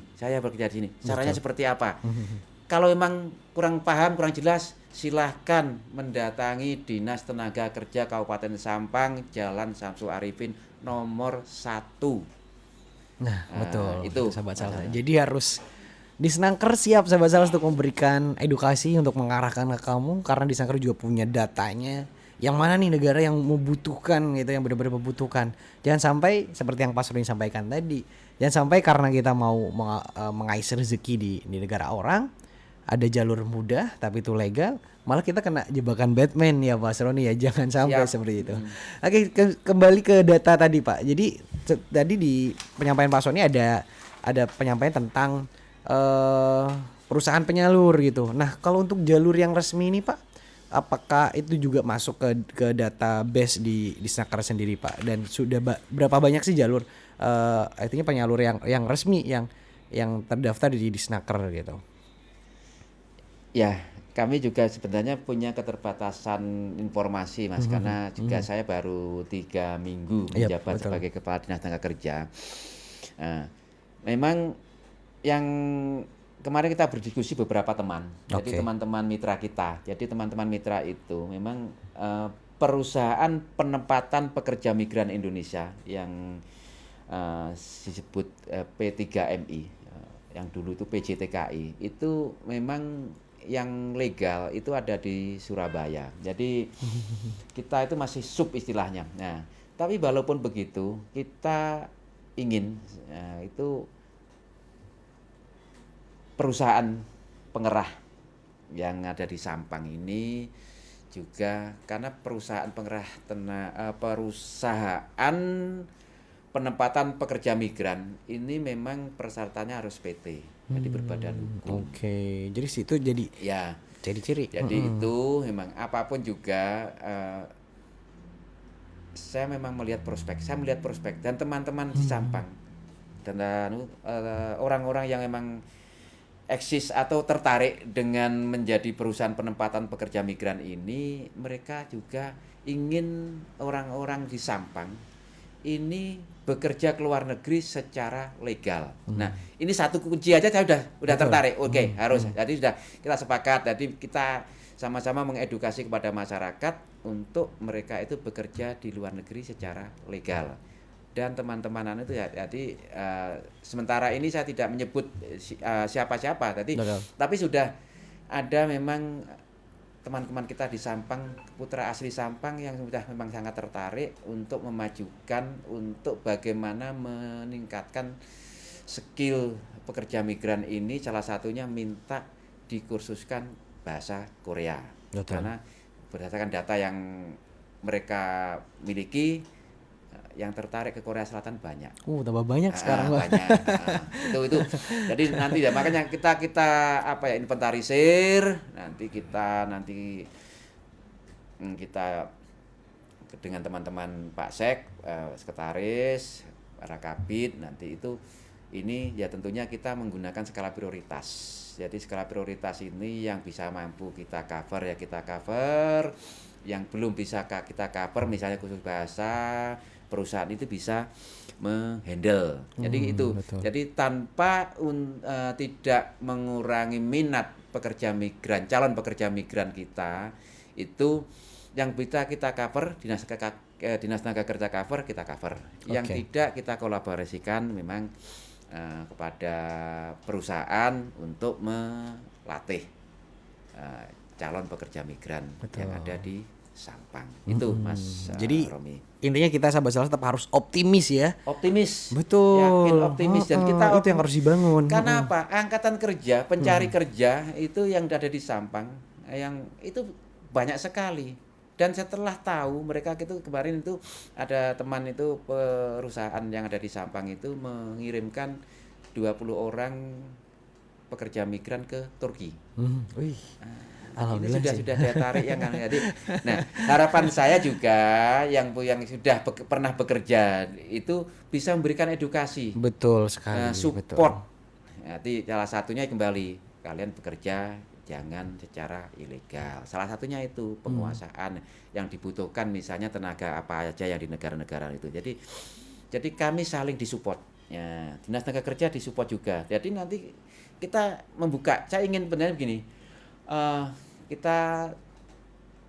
[SPEAKER 2] Caranya seperti apa? Kalau memang kurang paham, kurang jelas, silahkan mendatangi Dinas Tenaga Kerja Kabupaten Sampang, Jalan Samsul Arifin nomor 1.
[SPEAKER 1] Nah, betul.
[SPEAKER 2] Itu
[SPEAKER 1] sahabat Salsa. Jadi harus di Snaker siap sahabat Salsa untuk memberikan edukasi untuk mengarahkan ke kamu karena di Snaker juga punya datanya. Yang mana nih negara yang membutuhkan gitu, yang benar-benar membutuhkan. Jangan sampai seperti yang Pak Surya sampaikan tadi. Jangan sampai karena kita mau mengais rezeki di negara orang, ada jalur mudah tapi itu legal, malah kita kena jebakan Batman ya Pak Roni ya, jangan sampai seperti itu. Oke, kembali ke data tadi Pak. Jadi tadi di penyampaian Pak Sony ada penyampaian tentang perusahaan penyalur gitu. Nah, kalau untuk jalur yang resmi ini Pak, apakah itu juga masuk ke database di Snaker sendiri Pak? Dan sudah berapa banyak sih jalur artinya penyalur yang resmi yang terdaftar di Snaker gitu?
[SPEAKER 2] Ya, kami juga sebenarnya punya keterbatasan informasi Mas, karena juga saya baru 3 minggu menjabat sebagai Kepala Dinas Tenaga Kerja. Memang yang kemarin kita berdiskusi beberapa teman, jadi teman-teman mitra kita. Jadi teman-teman mitra itu memang perusahaan penempatan pekerja migran Indonesia yang disebut P3MI, yang dulu itu PJTKI, itu memang yang legal itu ada di Surabaya. Jadi kita itu masih sub istilahnya. Nah, tapi walaupun begitu kita ingin itu perusahaan pengerah yang ada di Sampang ini juga karena perusahaan perusahaan penempatan pekerja migran ini memang persyaratannya harus PT, jadi berbadan hukum.
[SPEAKER 1] Jadi situ jadi
[SPEAKER 2] ya
[SPEAKER 1] ciri-ciri.
[SPEAKER 2] Jadi itu memang apapun juga saya memang melihat prospek dan teman-teman di Sampang dan orang-orang yang memang eksis atau tertarik dengan menjadi perusahaan penempatan pekerja migran ini, mereka juga ingin orang-orang di Sampang ini bekerja ke luar negeri secara legal. Nah, ini satu kunci aja saya udah tertarik. Oke, harus. Jadi sudah kita sepakat. Jadi kita sama-sama mengedukasi kepada masyarakat untuk mereka itu bekerja di luar negeri secara legal. Dan teman-teman itu ya, jadi sementara ini saya tidak menyebut siapa-siapa, tapi sudah ada memang teman-teman kita di Sampang, putra asli Sampang yang sudah memang sangat tertarik untuk memajukan, untuk bagaimana meningkatkan skill pekerja migran ini, salah satunya minta dikursuskan bahasa Korea.
[SPEAKER 1] Betul.
[SPEAKER 2] Karena berdasarkan data yang mereka miliki, yang tertarik ke Korea Selatan banyak.
[SPEAKER 1] Tambah banyak sekarang, Pak.
[SPEAKER 2] Banyak. Itu. Jadi nanti ya makanya kita inventarisir, kita dengan teman-teman Pak Sek, sekretaris, para kabid nanti itu ini ya tentunya kita menggunakan skala prioritas. Jadi skala prioritas ini yang bisa mampu kita cover ya kita cover, yang belum bisa kita cover misalnya khusus bahasa, perusahaan itu bisa menghandle. Jadi itu.
[SPEAKER 1] Betul.
[SPEAKER 2] Jadi tanpa tidak mengurangi minat pekerja migran, calon pekerja migran kita itu yang bisa kita cover Dinas Tenaga Kerja cover, kita cover. Yang tidak kita kolaborasikan memang kepada perusahaan untuk melatih calon pekerja migran yang ada di Sampang. Itu Mas
[SPEAKER 1] Jadi
[SPEAKER 2] Romi.
[SPEAKER 1] Intinya kita sahabat Salsa tetap harus optimis ya.
[SPEAKER 2] Optimis.
[SPEAKER 1] Betul.
[SPEAKER 2] Yakin optimis dan kita
[SPEAKER 1] itu yang harus dibangun.
[SPEAKER 2] Karena apa? Angkatan kerja, pencari kerja itu yang ada di Sampang, yang itu banyak sekali. Dan setelah tahu mereka itu kemarin itu ada teman itu perusahaan yang ada di Sampang itu mengirimkan 20 orang pekerja migran ke Turki.
[SPEAKER 1] Wih.
[SPEAKER 2] Alhamdulillah ini sudah daya tarik yang jadi. Nah, harapan saya juga yang sudah pernah bekerja itu bisa memberikan edukasi.
[SPEAKER 1] Betul sekali.
[SPEAKER 2] Support. Nanti salah satunya kembali kalian bekerja jangan secara ilegal. Salah satunya itu penguasaan yang dibutuhkan misalnya tenaga apa aja yang di negara-negara itu. Jadi kami saling disupport. Ya, Dinas Tenaga Kerja disupport juga. Jadi nanti kita membuka. Saya ingin benar begini. Kita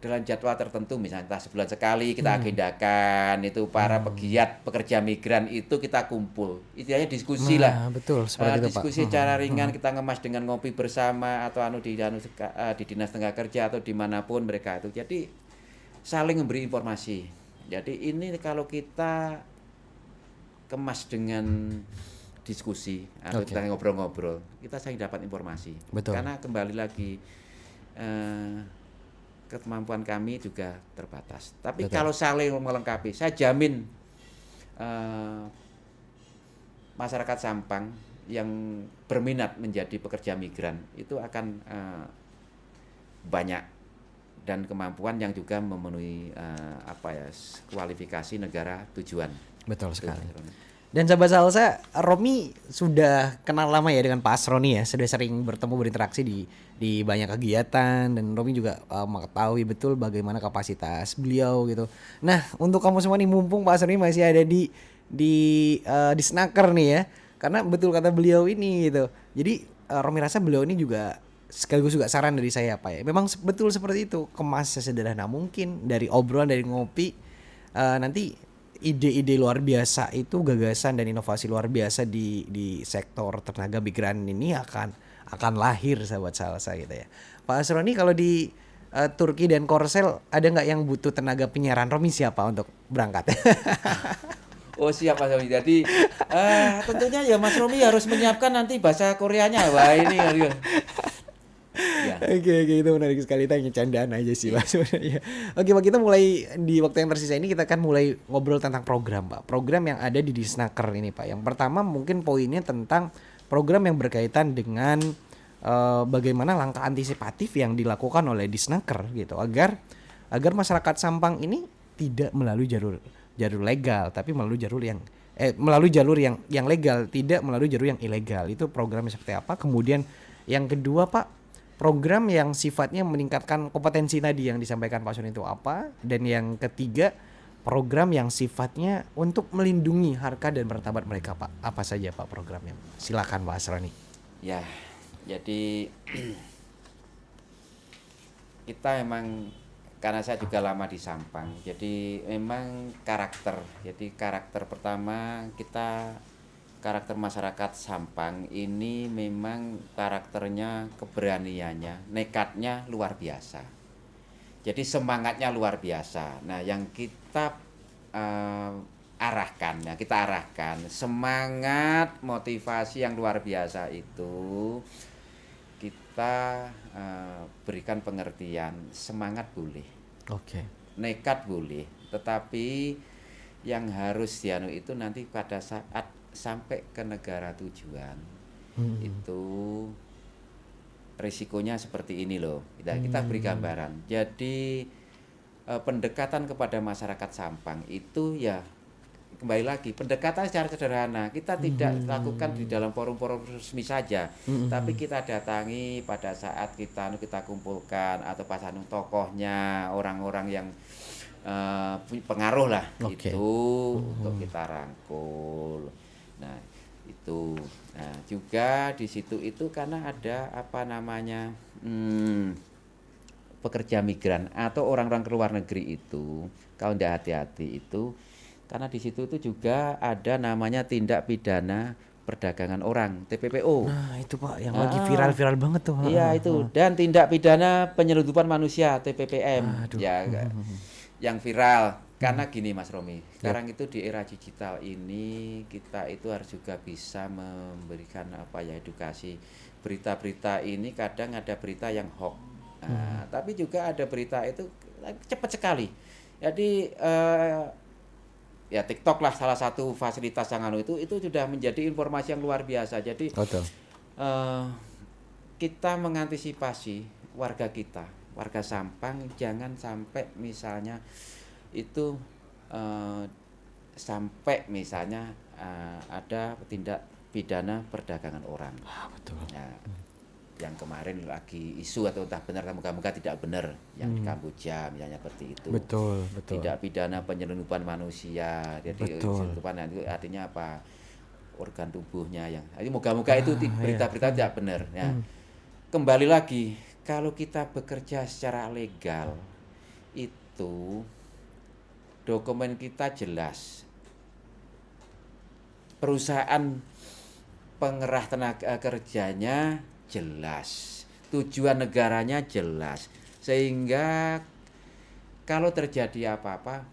[SPEAKER 2] dalam jadwal tertentu misalnya entah sebulan sekali kita agendakan itu para pegiat pekerja migran itu kita kumpul istilahnya diskusi lah.
[SPEAKER 1] Betul seperti itu,
[SPEAKER 2] diskusi
[SPEAKER 1] Pak.
[SPEAKER 2] secara ringan kita ngemas dengan ngopi bersama atau di Dinas Tenaga Kerja atau dimanapun mereka itu, jadi saling memberi informasi. Jadi ini kalau kita kemas dengan diskusi atau kita ngobrol-ngobrol, kita saling dapat informasi.
[SPEAKER 1] Betul.
[SPEAKER 2] Karena kembali lagi kemampuan kami juga terbatas. Tapi kalau saling melengkapi, saya jamin masyarakat Sampang yang berminat menjadi pekerja migran itu akan banyak dan kemampuan yang juga memenuhi kualifikasi negara tujuan.
[SPEAKER 1] Betul sekali. Dan sahabat Salsa, Romi sudah kenal lama ya dengan Pak Asroni ya, sudah sering bertemu berinteraksi di banyak kegiatan, dan Romi juga mengetahui betul bagaimana kapasitas beliau gitu. Nah, untuk kamu semua nih, mumpung Pak Asroni masih ada di Snaker nih ya, karena betul kata beliau ini gitu. Jadi Romi rasa beliau ini juga sekaligus juga saran dari saya Pak ya. Memang betul seperti itu, kemas sesederhana mungkin, dari obrolan, dari ngopi, nanti ide-ide luar biasa itu, gagasan dan inovasi luar biasa di sektor tenaga migran ini akan lahir sahabat Salsa gitu ya. Pak Asroni, kalau di Turki dan Korsel ada nggak yang butuh tenaga penyiaran? Romi siapa untuk berangkat?
[SPEAKER 2] Oh siap Mas Romi. Jadi tentunya ya Mas Romi harus menyiapkan nanti bahasa Koreanya. Wah ini ya.
[SPEAKER 1] Oke, itu menarik sekali, tanya candaan aja sih Pak sebenarnya. Oke Pak, kita mulai di waktu yang tersisa ini kita akan mulai ngobrol tentang program Pak. Program yang ada di Disnaker ini Pak. Yang pertama mungkin poinnya tentang program yang berkaitan dengan bagaimana langkah antisipatif yang dilakukan oleh Disnaker gitu agar masyarakat Sampang ini tidak melalui jalur legal tapi melalui jalur yang melalui jalur yang legal, tidak melalui jalur yang ilegal. Itu programnya seperti apa? Kemudian yang kedua Pak, program yang sifatnya meningkatkan kompetensi tadi yang disampaikan Pak Sony itu apa? Dan yang ketiga, program yang sifatnya untuk melindungi harga dan martabat mereka Pak. Apa saja Pak programnya? Silakan Pak Asroni.
[SPEAKER 2] Ya, jadi kita memang karena saya juga lama di Sampang, jadi memang karakter pertama kita, karakter masyarakat Sampang ini memang karakternya, keberaniannya, nekatnya luar biasa. Jadi semangatnya luar biasa. Nah, yang kita kita arahkan semangat motivasi yang luar biasa itu kita berikan pengertian. Semangat boleh,
[SPEAKER 1] Oke.
[SPEAKER 2] nekat boleh, tetapi yang harus dianu itu nanti pada saat sampai ke negara tujuan itu risikonya seperti ini loh. Kita beri gambaran. Jadi pendekatan kepada masyarakat Sampang itu ya kembali lagi pendekatan secara sederhana. Kita tidak lakukan di dalam forum-forum resmi saja, tapi kita datangi pada saat kita kumpulkan atau pas tokohnya, orang-orang yang pengaruh lah.
[SPEAKER 1] Oke.
[SPEAKER 2] Itu untuk kita rangkul. Nah, itu. Nah, juga di situ itu karena ada apa namanya pekerja migran atau orang-orang ke luar negeri itu, kalau tidak hati-hati itu, karena di situ itu juga ada namanya tindak pidana perdagangan orang (TPPO).
[SPEAKER 1] Nah, itu Pak yang lagi viral-viral banget tuh.
[SPEAKER 2] Iya itu, dan tindak pidana penyelundupan manusia (TPPM).
[SPEAKER 1] Aduh.
[SPEAKER 2] Ya, yang viral. Karena gini Mas Romi, sekarang itu di era digital ini kita itu harus juga bisa memberikan edukasi. Berita-berita ini kadang ada berita yang hoax. Nah, tapi juga ada berita itu cepat sekali. Jadi ya TikTok lah salah satu fasilitas yang itu sudah menjadi informasi yang luar biasa. Jadi kita mengantisipasi warga kita, warga Sampang, jangan sampai misalnya itu sampai misalnya ada tindak pidana perdagangan orang.
[SPEAKER 1] Betul.
[SPEAKER 2] Ya, yang kemarin lagi isu atau entah benar, moga-moga tidak benar yang di Kamboja misalnya seperti itu.
[SPEAKER 1] Betul.
[SPEAKER 2] Tidak pidana penyelundupan manusia. Jadi penyelundupan itu artinya apa? Organ tubuhnya yang. Jadi moga-moga itu berita-berita tidak benar. Ya. Kembali lagi, kalau kita bekerja secara legal itu dokumen kita jelas. Perusahaan pengerah tenaga kerjanya jelas, tujuan negaranya jelas, sehingga kalau terjadi apa-apa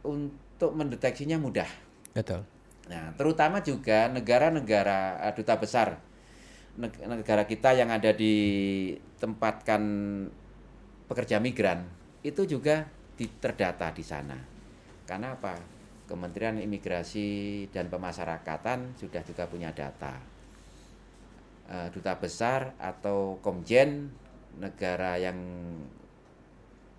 [SPEAKER 2] untuk mendeteksinya mudah.
[SPEAKER 1] Betul.
[SPEAKER 2] Nah, terutama juga negara-negara duta besar negara kita yang ada di tempatkan pekerja migran itu juga terdata di sana. Karena apa? Kementerian Imigrasi dan Pemasyarakatan sudah juga punya data. Duta besar atau Komjen negara yang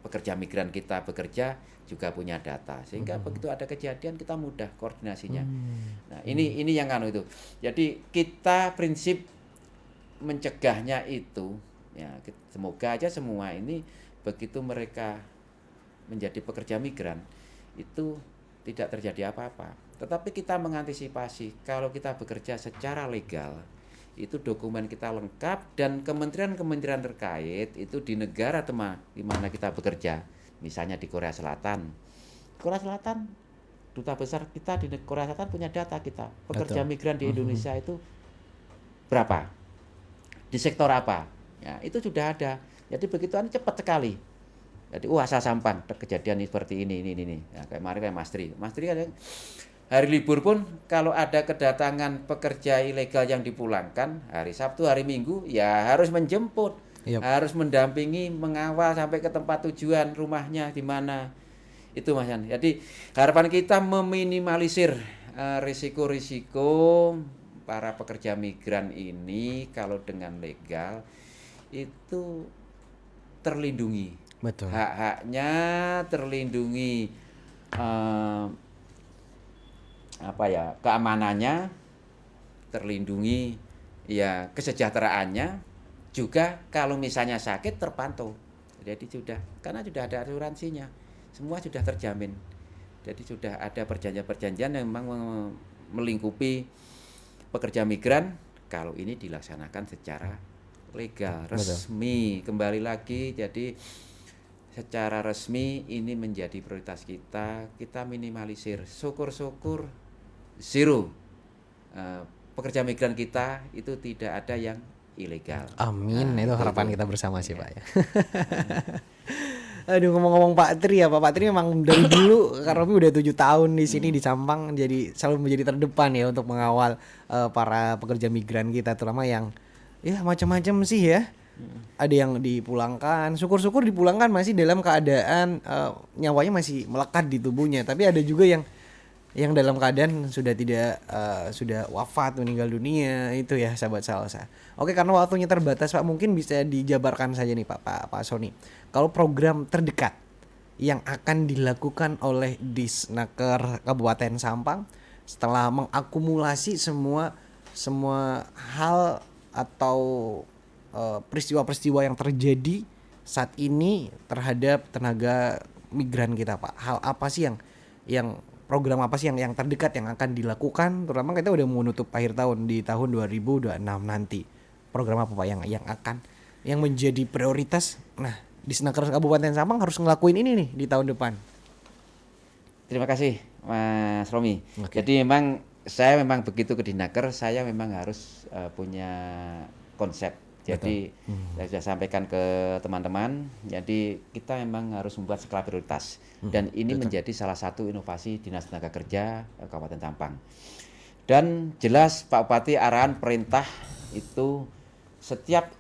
[SPEAKER 2] pekerja migran kita bekerja juga punya data, sehingga begitu ada kejadian kita mudah koordinasinya. Nah, ini yang itu. Jadi kita prinsip mencegahnya itu ya, semoga aja semua ini begitu mereka menjadi pekerja migran itu tidak terjadi apa-apa. Tetapi kita mengantisipasi kalau kita bekerja secara legal itu dokumen kita lengkap dan kementerian-kementerian terkait itu di negara di mana kita bekerja, misalnya di Korea Selatan. Korea Selatan duta besar kita di Korea Selatan punya data kita. Pekerja migran di Indonesia itu berapa? Di sektor apa? Ya, itu sudah ada. Jadi begituan cepat sekali. Jadi asal Sampang kejadian seperti ini. Ya, kayak kemarin kayak Mas Tri ada hari libur pun kalau ada kedatangan pekerja ilegal yang dipulangkan hari Sabtu, hari Minggu ya harus menjemput, harus mendampingi, mengawal sampai ke tempat tujuan rumahnya di mana. Itu Mas Yan. Jadi harapan kita meminimalisir risiko-risiko para pekerja migran ini kalau dengan legal itu terlindungi.
[SPEAKER 1] Betul.
[SPEAKER 2] Hak-haknya terlindungi, keamanannya terlindungi, ya kesejahteraannya juga kalau misalnya sakit terpantau. Jadi karena sudah ada asuransinya, semua sudah terjamin. Jadi sudah ada perjanjian-perjanjian yang memang melingkupi pekerja migran kalau ini dilaksanakan secara legal, resmi. Kembali lagi, jadi secara resmi ini menjadi prioritas kita minimalisir. Syukur-syukur zero pekerja migran kita itu tidak ada yang ilegal.
[SPEAKER 1] Amin, itu harapan kita bersama sih Pak ya. Aduh, ngomong-ngomong Pak Tri ya, Pak Tri memang dari dulu Kak Robi udah 7 tahun di sini di Sampang, jadi selalu menjadi terdepan ya untuk mengawal para pekerja migran kita, terutama yang ya macam-macam sih ya. Ada yang dipulangkan, syukur-syukur dipulangkan masih dalam keadaan nyawanya masih melekat di tubuhnya, tapi ada juga yang dalam keadaan sudah tidak sudah wafat, meninggal dunia, itu ya sahabat Salsa. Oke, karena waktunya terbatas Pak, mungkin bisa dijabarkan saja nih Pak Sony. Kalau program terdekat yang akan dilakukan oleh Disnaker Kabupaten Sampang setelah mengakumulasi semua hal atau peristiwa-peristiwa yang terjadi saat ini terhadap tenaga migran kita Pak. Hal apa sih yang program apa sih yang terdekat yang akan dilakukan, terutama kita udah mau menutup akhir tahun di tahun 2026 nanti. Program apa Pak yang menjadi prioritas? Nah, di Disnaker Kabupaten Sampang harus ngelakuin ini nih di tahun depan.
[SPEAKER 2] Terima kasih Mas Romi.
[SPEAKER 1] Oke.
[SPEAKER 2] Jadi saya memang begitu ke Disnaker, saya memang harus punya konsep. Jadi saya sudah sampaikan ke teman-teman, jadi kita memang harus membuat skala prioritas. Dan ini menjadi salah satu inovasi Dinas Tenaga Kerja Kabupaten Sampang. Dan jelas Pak Bupati arahan perintah itu setiap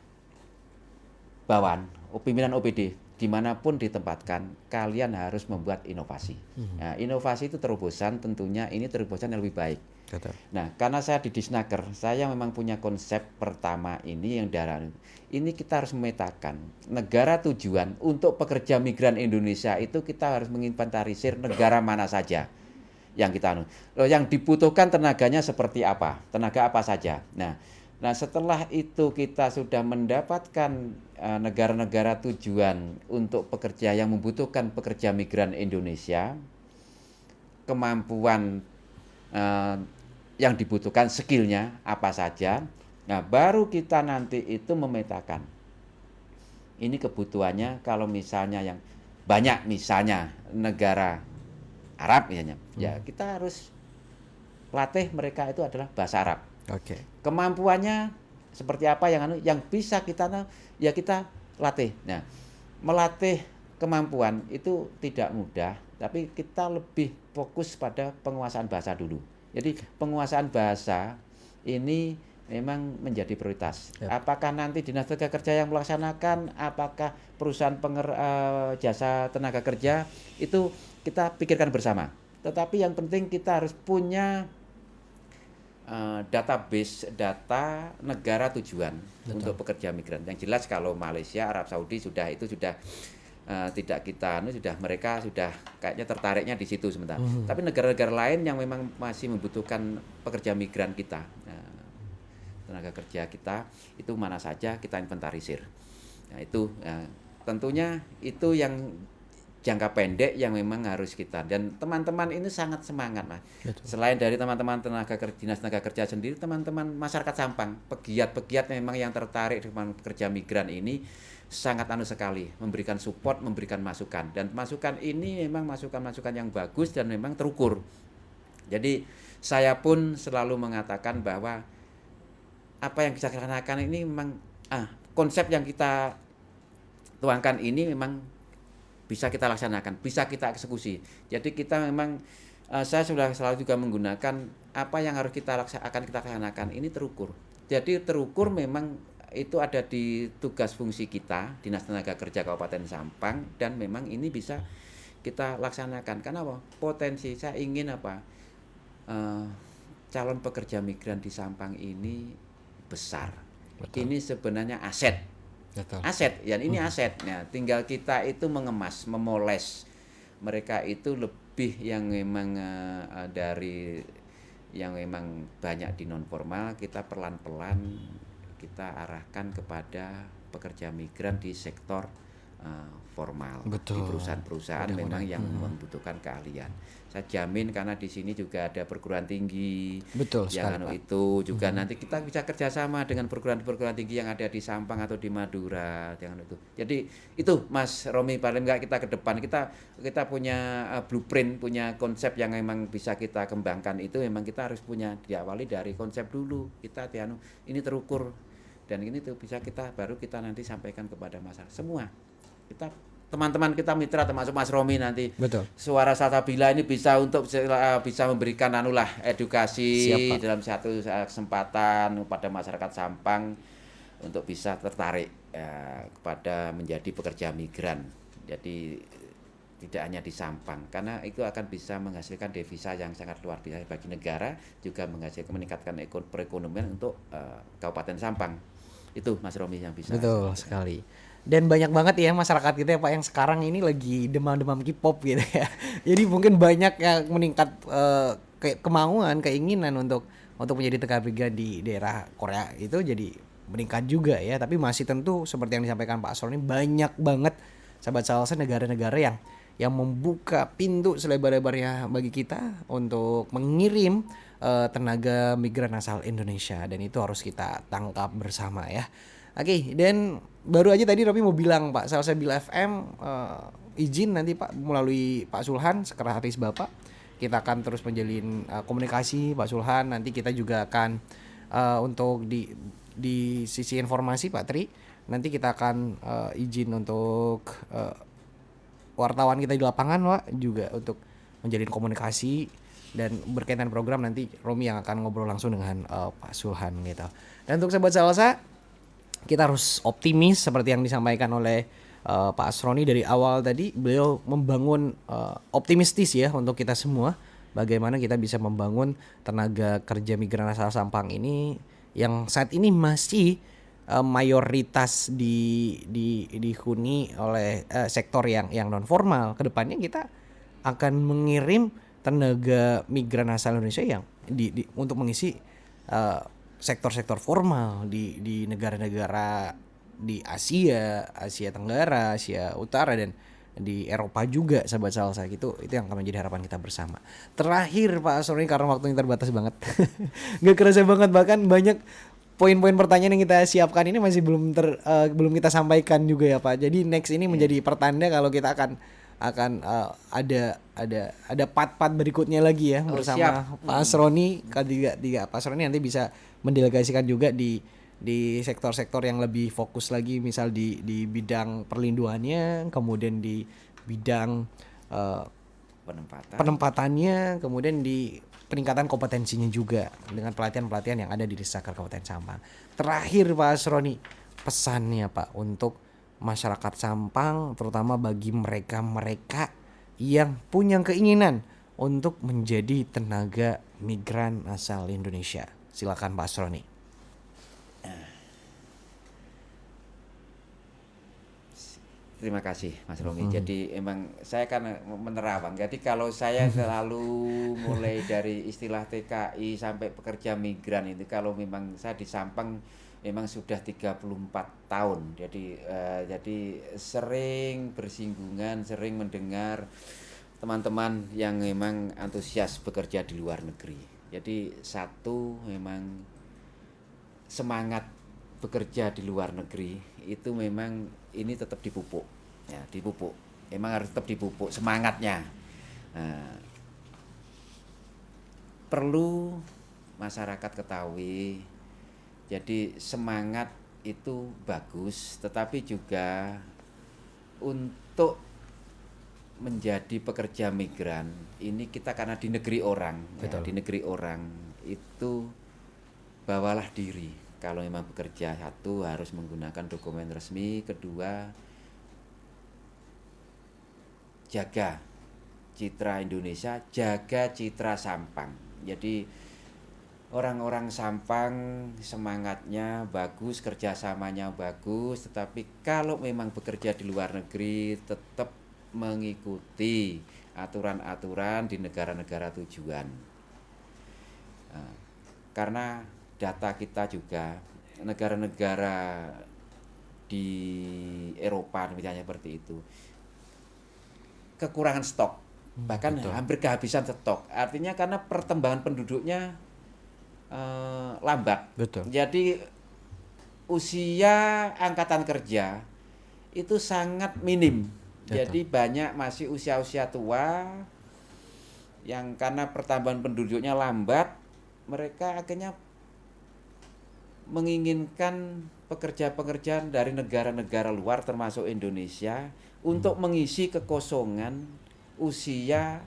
[SPEAKER 2] bawahan, pimpinan OPD dimanapun ditempatkan, kalian harus membuat inovasi. Nah, inovasi itu terobosan, tentunya ini terobosan yang lebih baik.
[SPEAKER 1] Betul.
[SPEAKER 2] Nah, karena saya di Disnaker, saya memang punya konsep pertama ini yang darah. Ini kita harus memetakan negara tujuan untuk pekerja migran Indonesia itu kita harus menginventarisir negara mana saja yang yang dibutuhkan tenaganya seperti apa, tenaga apa saja. Nah, setelah itu kita sudah mendapatkan negara-negara tujuan untuk pekerja yang membutuhkan pekerja migran Indonesia, kemampuan yang dibutuhkan, skillnya apa saja. Nah, baru kita nanti itu memetakan ini kebutuhannya. Kalau misalnya yang banyak, misalnya negara Arab misalnya, ya kita harus latih mereka itu adalah bahasa Arab.
[SPEAKER 1] Oke.
[SPEAKER 2] Kemampuannya seperti apa yang bisa kita latih. Nah, melatih kemampuan itu tidak mudah, tapi kita lebih fokus pada penguasaan bahasa dulu. Jadi penguasaan bahasa ini memang menjadi prioritas. Yep. Apakah nanti Dinas Tenaga Kerja yang melaksanakan, apakah perusahaan jasa tenaga kerja, itu kita pikirkan bersama. Tetapi yang penting kita harus punya database data negara tujuan. Betul. Untuk pekerja migran. Yang jelas kalau Malaysia, Arab Saudi sudah tidak kita mereka sudah kayaknya tertariknya di situ sementara. Tapi negara-negara lain yang memang masih membutuhkan pekerja migran kita, tenaga kerja kita itu mana saja kita inventarisir. Nah, itu tentunya itu yang jangka pendek yang memang harus kita, dan teman-teman ini sangat semangat Mas. Betul. Selain dari teman-teman Dinas Tenaga Kerja sendiri, teman-teman masyarakat Sampang, pegiat-pegiat memang yang tertarik dengan pekerja migran ini sangat sekali memberikan support, memberikan masukan, dan masukan ini memang masukan-masukan yang bagus dan memang terukur. Jadi saya pun selalu mengatakan bahwa apa yang kita laksanakan ini memang konsep yang kita tuangkan ini memang bisa kita laksanakan, bisa kita eksekusi. Jadi kita memang saya sudah selalu juga menggunakan apa yang harus kita laksanakan ini terukur. Jadi terukur memang itu ada di tugas fungsi kita Dinas Tenaga Kerja Kabupaten Sampang, dan memang ini bisa kita laksanakan. Karena apa? Potensi saya ingin calon pekerja migran di Sampang ini besar. Betul. Ini sebenarnya aset. Betul. Aset, ya ini aset. Nah, tinggal kita itu mengemas, memoles mereka itu lebih yang memang dari yang memang banyak di non formal, kita pelan-pelan kita arahkan kepada pekerja migran di sektor formal. Di
[SPEAKER 1] Betul.
[SPEAKER 2] perusahaan-perusahaan memang yang membutuhkan keahlian. Saya jamin karena di sini juga ada perguruan tinggi
[SPEAKER 1] Betul
[SPEAKER 2] yang
[SPEAKER 1] sekali, Pak.
[SPEAKER 2] itu juga nanti kita bisa kerjasama dengan perguruan-perguruan tinggi yang ada di Sampang atau di Madura, jangan itu. Jadi itu Mas Romi, paling enggak kita ke depan kita punya blueprint, punya konsep yang memang bisa kita kembangkan, itu memang kita harus punya diawali dari konsep dulu. Kita ini terukur dan ini tuh bisa baru kita nanti sampaikan kepada masyarakat semua. Kita teman-teman kita mitra termasuk Mas Romi nanti
[SPEAKER 1] Betul.
[SPEAKER 2] Suara Salsabila ini bisa memberikan edukasi
[SPEAKER 1] Siap, Pak.
[SPEAKER 2] dalam satu kesempatan kepada masyarakat Sampang untuk bisa tertarik kepada menjadi pekerja migran. Jadi tidak hanya di Sampang, karena itu akan bisa menghasilkan devisa yang sangat luar biasa bagi negara, juga meningkatkan perekonomian untuk Kabupaten Sampang. Itu Mas Romi yang bisa.
[SPEAKER 1] Betul sekali. Dan banyak banget ya masyarakat kita ya Pak yang sekarang ini lagi demam-demam K-pop gitu ya. Jadi mungkin banyak yang meningkat kayak kemauan, keinginan untuk menjadi tenaga di daerah Korea itu jadi meningkat juga ya. Tapi masih tentu seperti yang disampaikan Pak Asroni, banyak banget sahabat salsa negara-negara yang membuka pintu selebar-lebarnya bagi kita untuk mengirim tenaga migran asal Indonesia, dan itu harus kita tangkap bersama ya. Oke, dan baru aja tadi Robi mau bilang Pak, Salsabila FM izin nanti Pak melalui Pak Sulhan, sekretaris Bapak, kita akan terus menjalin komunikasi Pak Sulhan. Nanti kita juga akan untuk di sisi informasi Pak Tri, nanti kita akan izin untuk wartawan kita di lapangan Pak juga untuk menjalin komunikasi dan berkaitan program. Nanti Romi yang akan ngobrol langsung dengan Pak Sulhan gitu. Dan untuk sahabat salsa, kita harus optimis seperti yang disampaikan oleh Pak Asroni dari awal tadi. Beliau membangun optimistis ya untuk kita semua, bagaimana kita bisa membangun tenaga kerja migran asal Sampang ini yang saat ini masih mayoritas dihuni oleh sektor yang non formal. Kedepannya kita akan mengirim tenaga migran asal Indonesia yang untuk mengisi sektor-sektor formal di negara-negara di Asia Tenggara, Asia Utara, dan di Eropa juga sahabat salsa gitu. Itu yang akan menjadi harapan kita bersama. Terakhir Pak Asroni, karena waktunya terbatas banget gak kerasa banget, bahkan banyak poin-poin pertanyaan yang kita siapkan ini masih belum kita sampaikan juga ya Pak. Jadi next ini menjadi pertanda kalau kita akan ada part-part berikutnya lagi ya bersama
[SPEAKER 2] siap.
[SPEAKER 1] Pak Asroni. Tiga Pak Asroni nanti bisa mendelegasikan juga di sektor-sektor yang lebih fokus lagi, misal di bidang perlindungannya, kemudian di bidang penempatannya, kemudian di peningkatan kompetensinya juga dengan pelatihan-pelatihan yang ada di Disnaker Kabupaten Sampang. Terakhir Pak Asroni, pesannya Pak untuk masyarakat Sampang, terutama bagi mereka yang punya keinginan untuk menjadi tenaga migran asal Indonesia. Silakan Pak Asroni.
[SPEAKER 2] Terima kasih Mas Romi. Jadi emang saya kan menerawang. Jadi kalau saya selalu mulai dari istilah TKI sampai pekerja migran itu, kalau memang saya di Sampang memang sudah 34 tahun. Jadi sering bersinggungan, sering mendengar teman-teman yang memang antusias bekerja di luar negeri. Jadi satu, memang semangat bekerja di luar negeri itu memang ini tetap dipupuk, ya dipupuk. Emang harus tetap dipupuk semangatnya. Nah, perlu masyarakat ketahui. Jadi semangat itu bagus, tetapi juga untuk menjadi pekerja migran ini kita karena di negeri orang, ya, di negeri orang itu bawalah diri. Kalau memang bekerja, satu harus menggunakan dokumen resmi, kedua jaga citra Indonesia, jaga citra Sampang. Jadi orang-orang Sampang semangatnya bagus, kerjasamanya bagus, tetapi kalau memang bekerja di luar negeri tetap mengikuti aturan-aturan di negara-negara tujuan. Karena data kita juga negara-negara di Eropa misalnya seperti itu kekurangan stok, bahkan
[SPEAKER 1] betul.
[SPEAKER 2] hampir kehabisan stok. Artinya karena perkembangan penduduknya lambat.
[SPEAKER 1] Betul.
[SPEAKER 2] Jadi usia angkatan kerja itu sangat minim.
[SPEAKER 1] Betul.
[SPEAKER 2] Jadi banyak masih usia-usia tua yang karena pertambahan penduduknya lambat, mereka akhirnya menginginkan pekerja-pekerjaan dari negara-negara luar termasuk Indonesia untuk mengisi kekosongan usia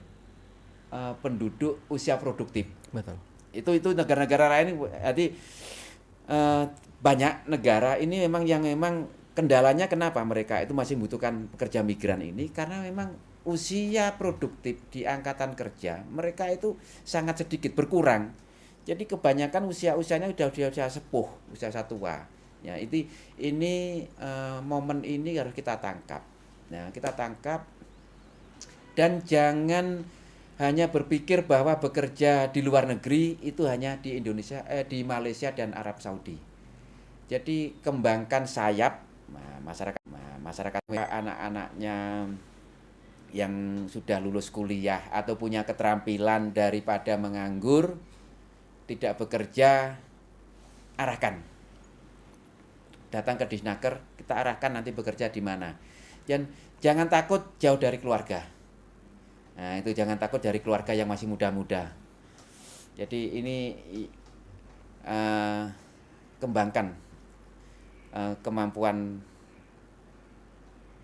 [SPEAKER 2] penduduk usia produktif.
[SPEAKER 1] Betul.
[SPEAKER 2] Itu negara-negara lain. Jadi banyak negara ini memang kendalanya kenapa mereka itu masih membutuhkan pekerja migran ini karena memang usia produktif di angkatan kerja mereka itu sangat sedikit berkurang. Jadi kebanyakan usianya udah usia sepuh, usia tua. Ya, ini momen ini harus kita tangkap. Nah, kita tangkap dan jangan hanya berpikir bahwa bekerja di luar negeri itu hanya di Indonesia, di Malaysia dan Arab Saudi. Jadi kembangkan sayap masyarakat anak-anaknya yang sudah lulus kuliah atau punya keterampilan daripada menganggur tidak bekerja, arahkan datang ke Disnaker, kita arahkan nanti bekerja di mana. Dan jangan takut jauh dari keluarga. Nah, itu jangan takut dari keluarga yang masih muda-muda. Jadi ini kembangkan kemampuan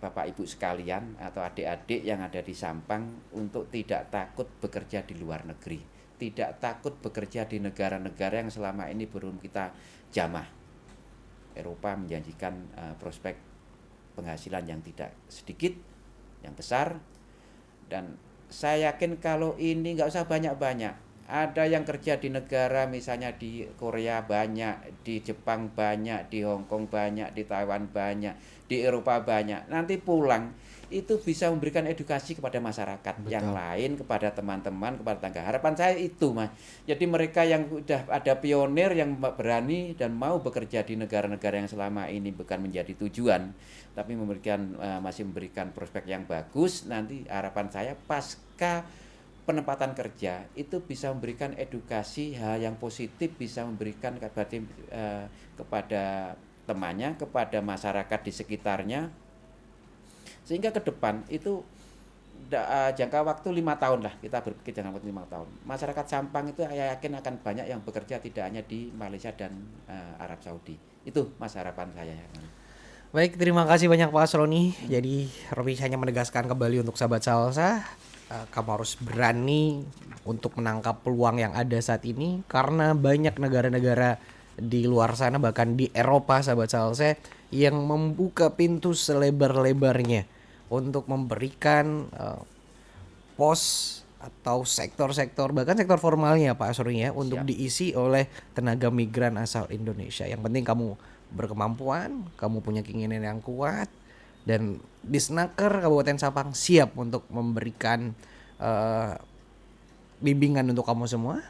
[SPEAKER 2] Bapak Ibu sekalian atau adik-adik yang ada di Sampang untuk tidak takut bekerja di luar negeri, tidak takut bekerja di negara-negara yang selama ini belum kita jamah. Eropa menjanjikan prospek penghasilan yang tidak sedikit, yang besar, dan saya yakin kalau ini nggak usah banyak-banyak. Ada yang kerja di negara misalnya di Korea banyak, di Jepang banyak, di Hong Kong banyak, di Taiwan banyak, di Eropa banyak. Nanti pulang itu bisa memberikan edukasi kepada masyarakat. Betul. Yang lain, kepada teman-teman, kepada tetangga. Harapan saya itu, Mas. Jadi mereka yang sudah ada pionir yang berani dan mau bekerja di negara-negara yang selama ini bukan menjadi tujuan, tapi masih memberikan prospek yang bagus. Nanti harapan saya pasca penempatan kerja itu bisa memberikan edukasi hal yang positif, bisa memberikan kepada temannya, kepada masyarakat di sekitarnya, sehingga ke depan itu jangka waktu 5 tahun lah, kita berpikir jangka waktu 5 tahun masyarakat Sampang itu saya yakin akan banyak yang bekerja tidak hanya di Malaysia dan Arab Saudi. Itu Mas harapan saya.
[SPEAKER 1] Baik, terima kasih banyak Pak Asroni. Jadi Romi hanya menegaskan kembali untuk sahabat Salsa, kamu harus berani untuk menangkap peluang yang ada saat ini, karena banyak negara-negara di luar sana, bahkan di Eropa sahabat Salsa, yang membuka pintu selebar-lebarnya untuk memberikan pos atau sektor-sektor, bahkan sektor formalnya Pak Asroni ya, untuk diisi oleh tenaga migran asal Indonesia. Yang penting kamu berkemampuan, kamu punya keinginan yang kuat, dan Disnaker Kabupaten Sampang siap untuk memberikan bimbingan untuk kamu semua,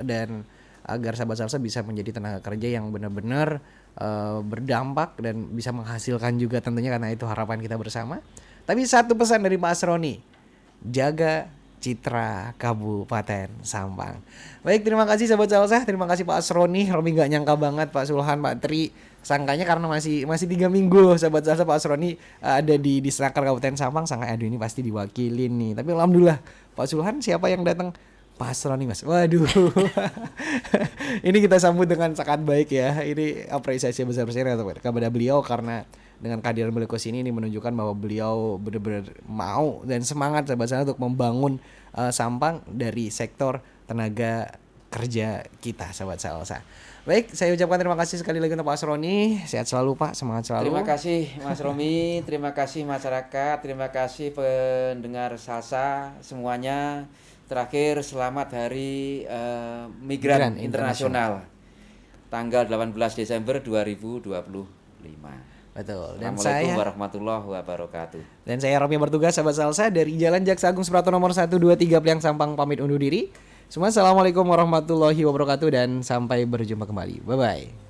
[SPEAKER 1] dan agar sahabat Salsa bisa menjadi tenaga kerja yang benar-benar berdampak dan bisa menghasilkan juga tentunya, karena itu harapan kita bersama. Tapi satu pesan dari Pak Asroni, jaga citra Kabupaten Sampang. Baik, terima kasih sahabat Salsa, terima kasih Pak Asroni. Romi nggak nyangka banget Pak Sulhan, Pak Tri, sangkanya karena masih 3 minggu loh sahabat Salsa Pak Asroni ada di Disnaker Kabupaten Sampang, sangka aduh ini pasti diwakilin nih. Tapi alhamdulillah Pak Sulhan siapa yang datang? Pak Asroni Mas. Waduh. Ini kita sambut dengan sangat baik ya. Ini apresiasi besar-besarnya kepada beliau, karena dengan kehadiran beliau ke sini ini menunjukkan bahwa beliau benar-benar mau dan semangat sahabat Salsa untuk membangun Sampang dari sektor tenaga kerja kita sahabat Salsa. Baik, saya ucapkan terima kasih sekali lagi untuk Pak Asroni. Sehat selalu Pak, semangat selalu.
[SPEAKER 2] Terima kasih Mas Romi, terima kasih masyarakat, terima kasih pendengar Salsa semuanya. Terakhir, selamat Hari Migran Internasional tanggal 18 Desember 2025.
[SPEAKER 1] Betul. Dan
[SPEAKER 2] Assalamualaikum warahmatullahi wabarakatuh.
[SPEAKER 1] Dan saya Romi bertugas sahabat Salsa dari Jalan Jaksa Agung Suprapto nomor 123 Pliang Sampang pamit undur diri. Semua assalamualaikum warahmatullahi wabarakatuh dan sampai berjumpa kembali. Bye bye.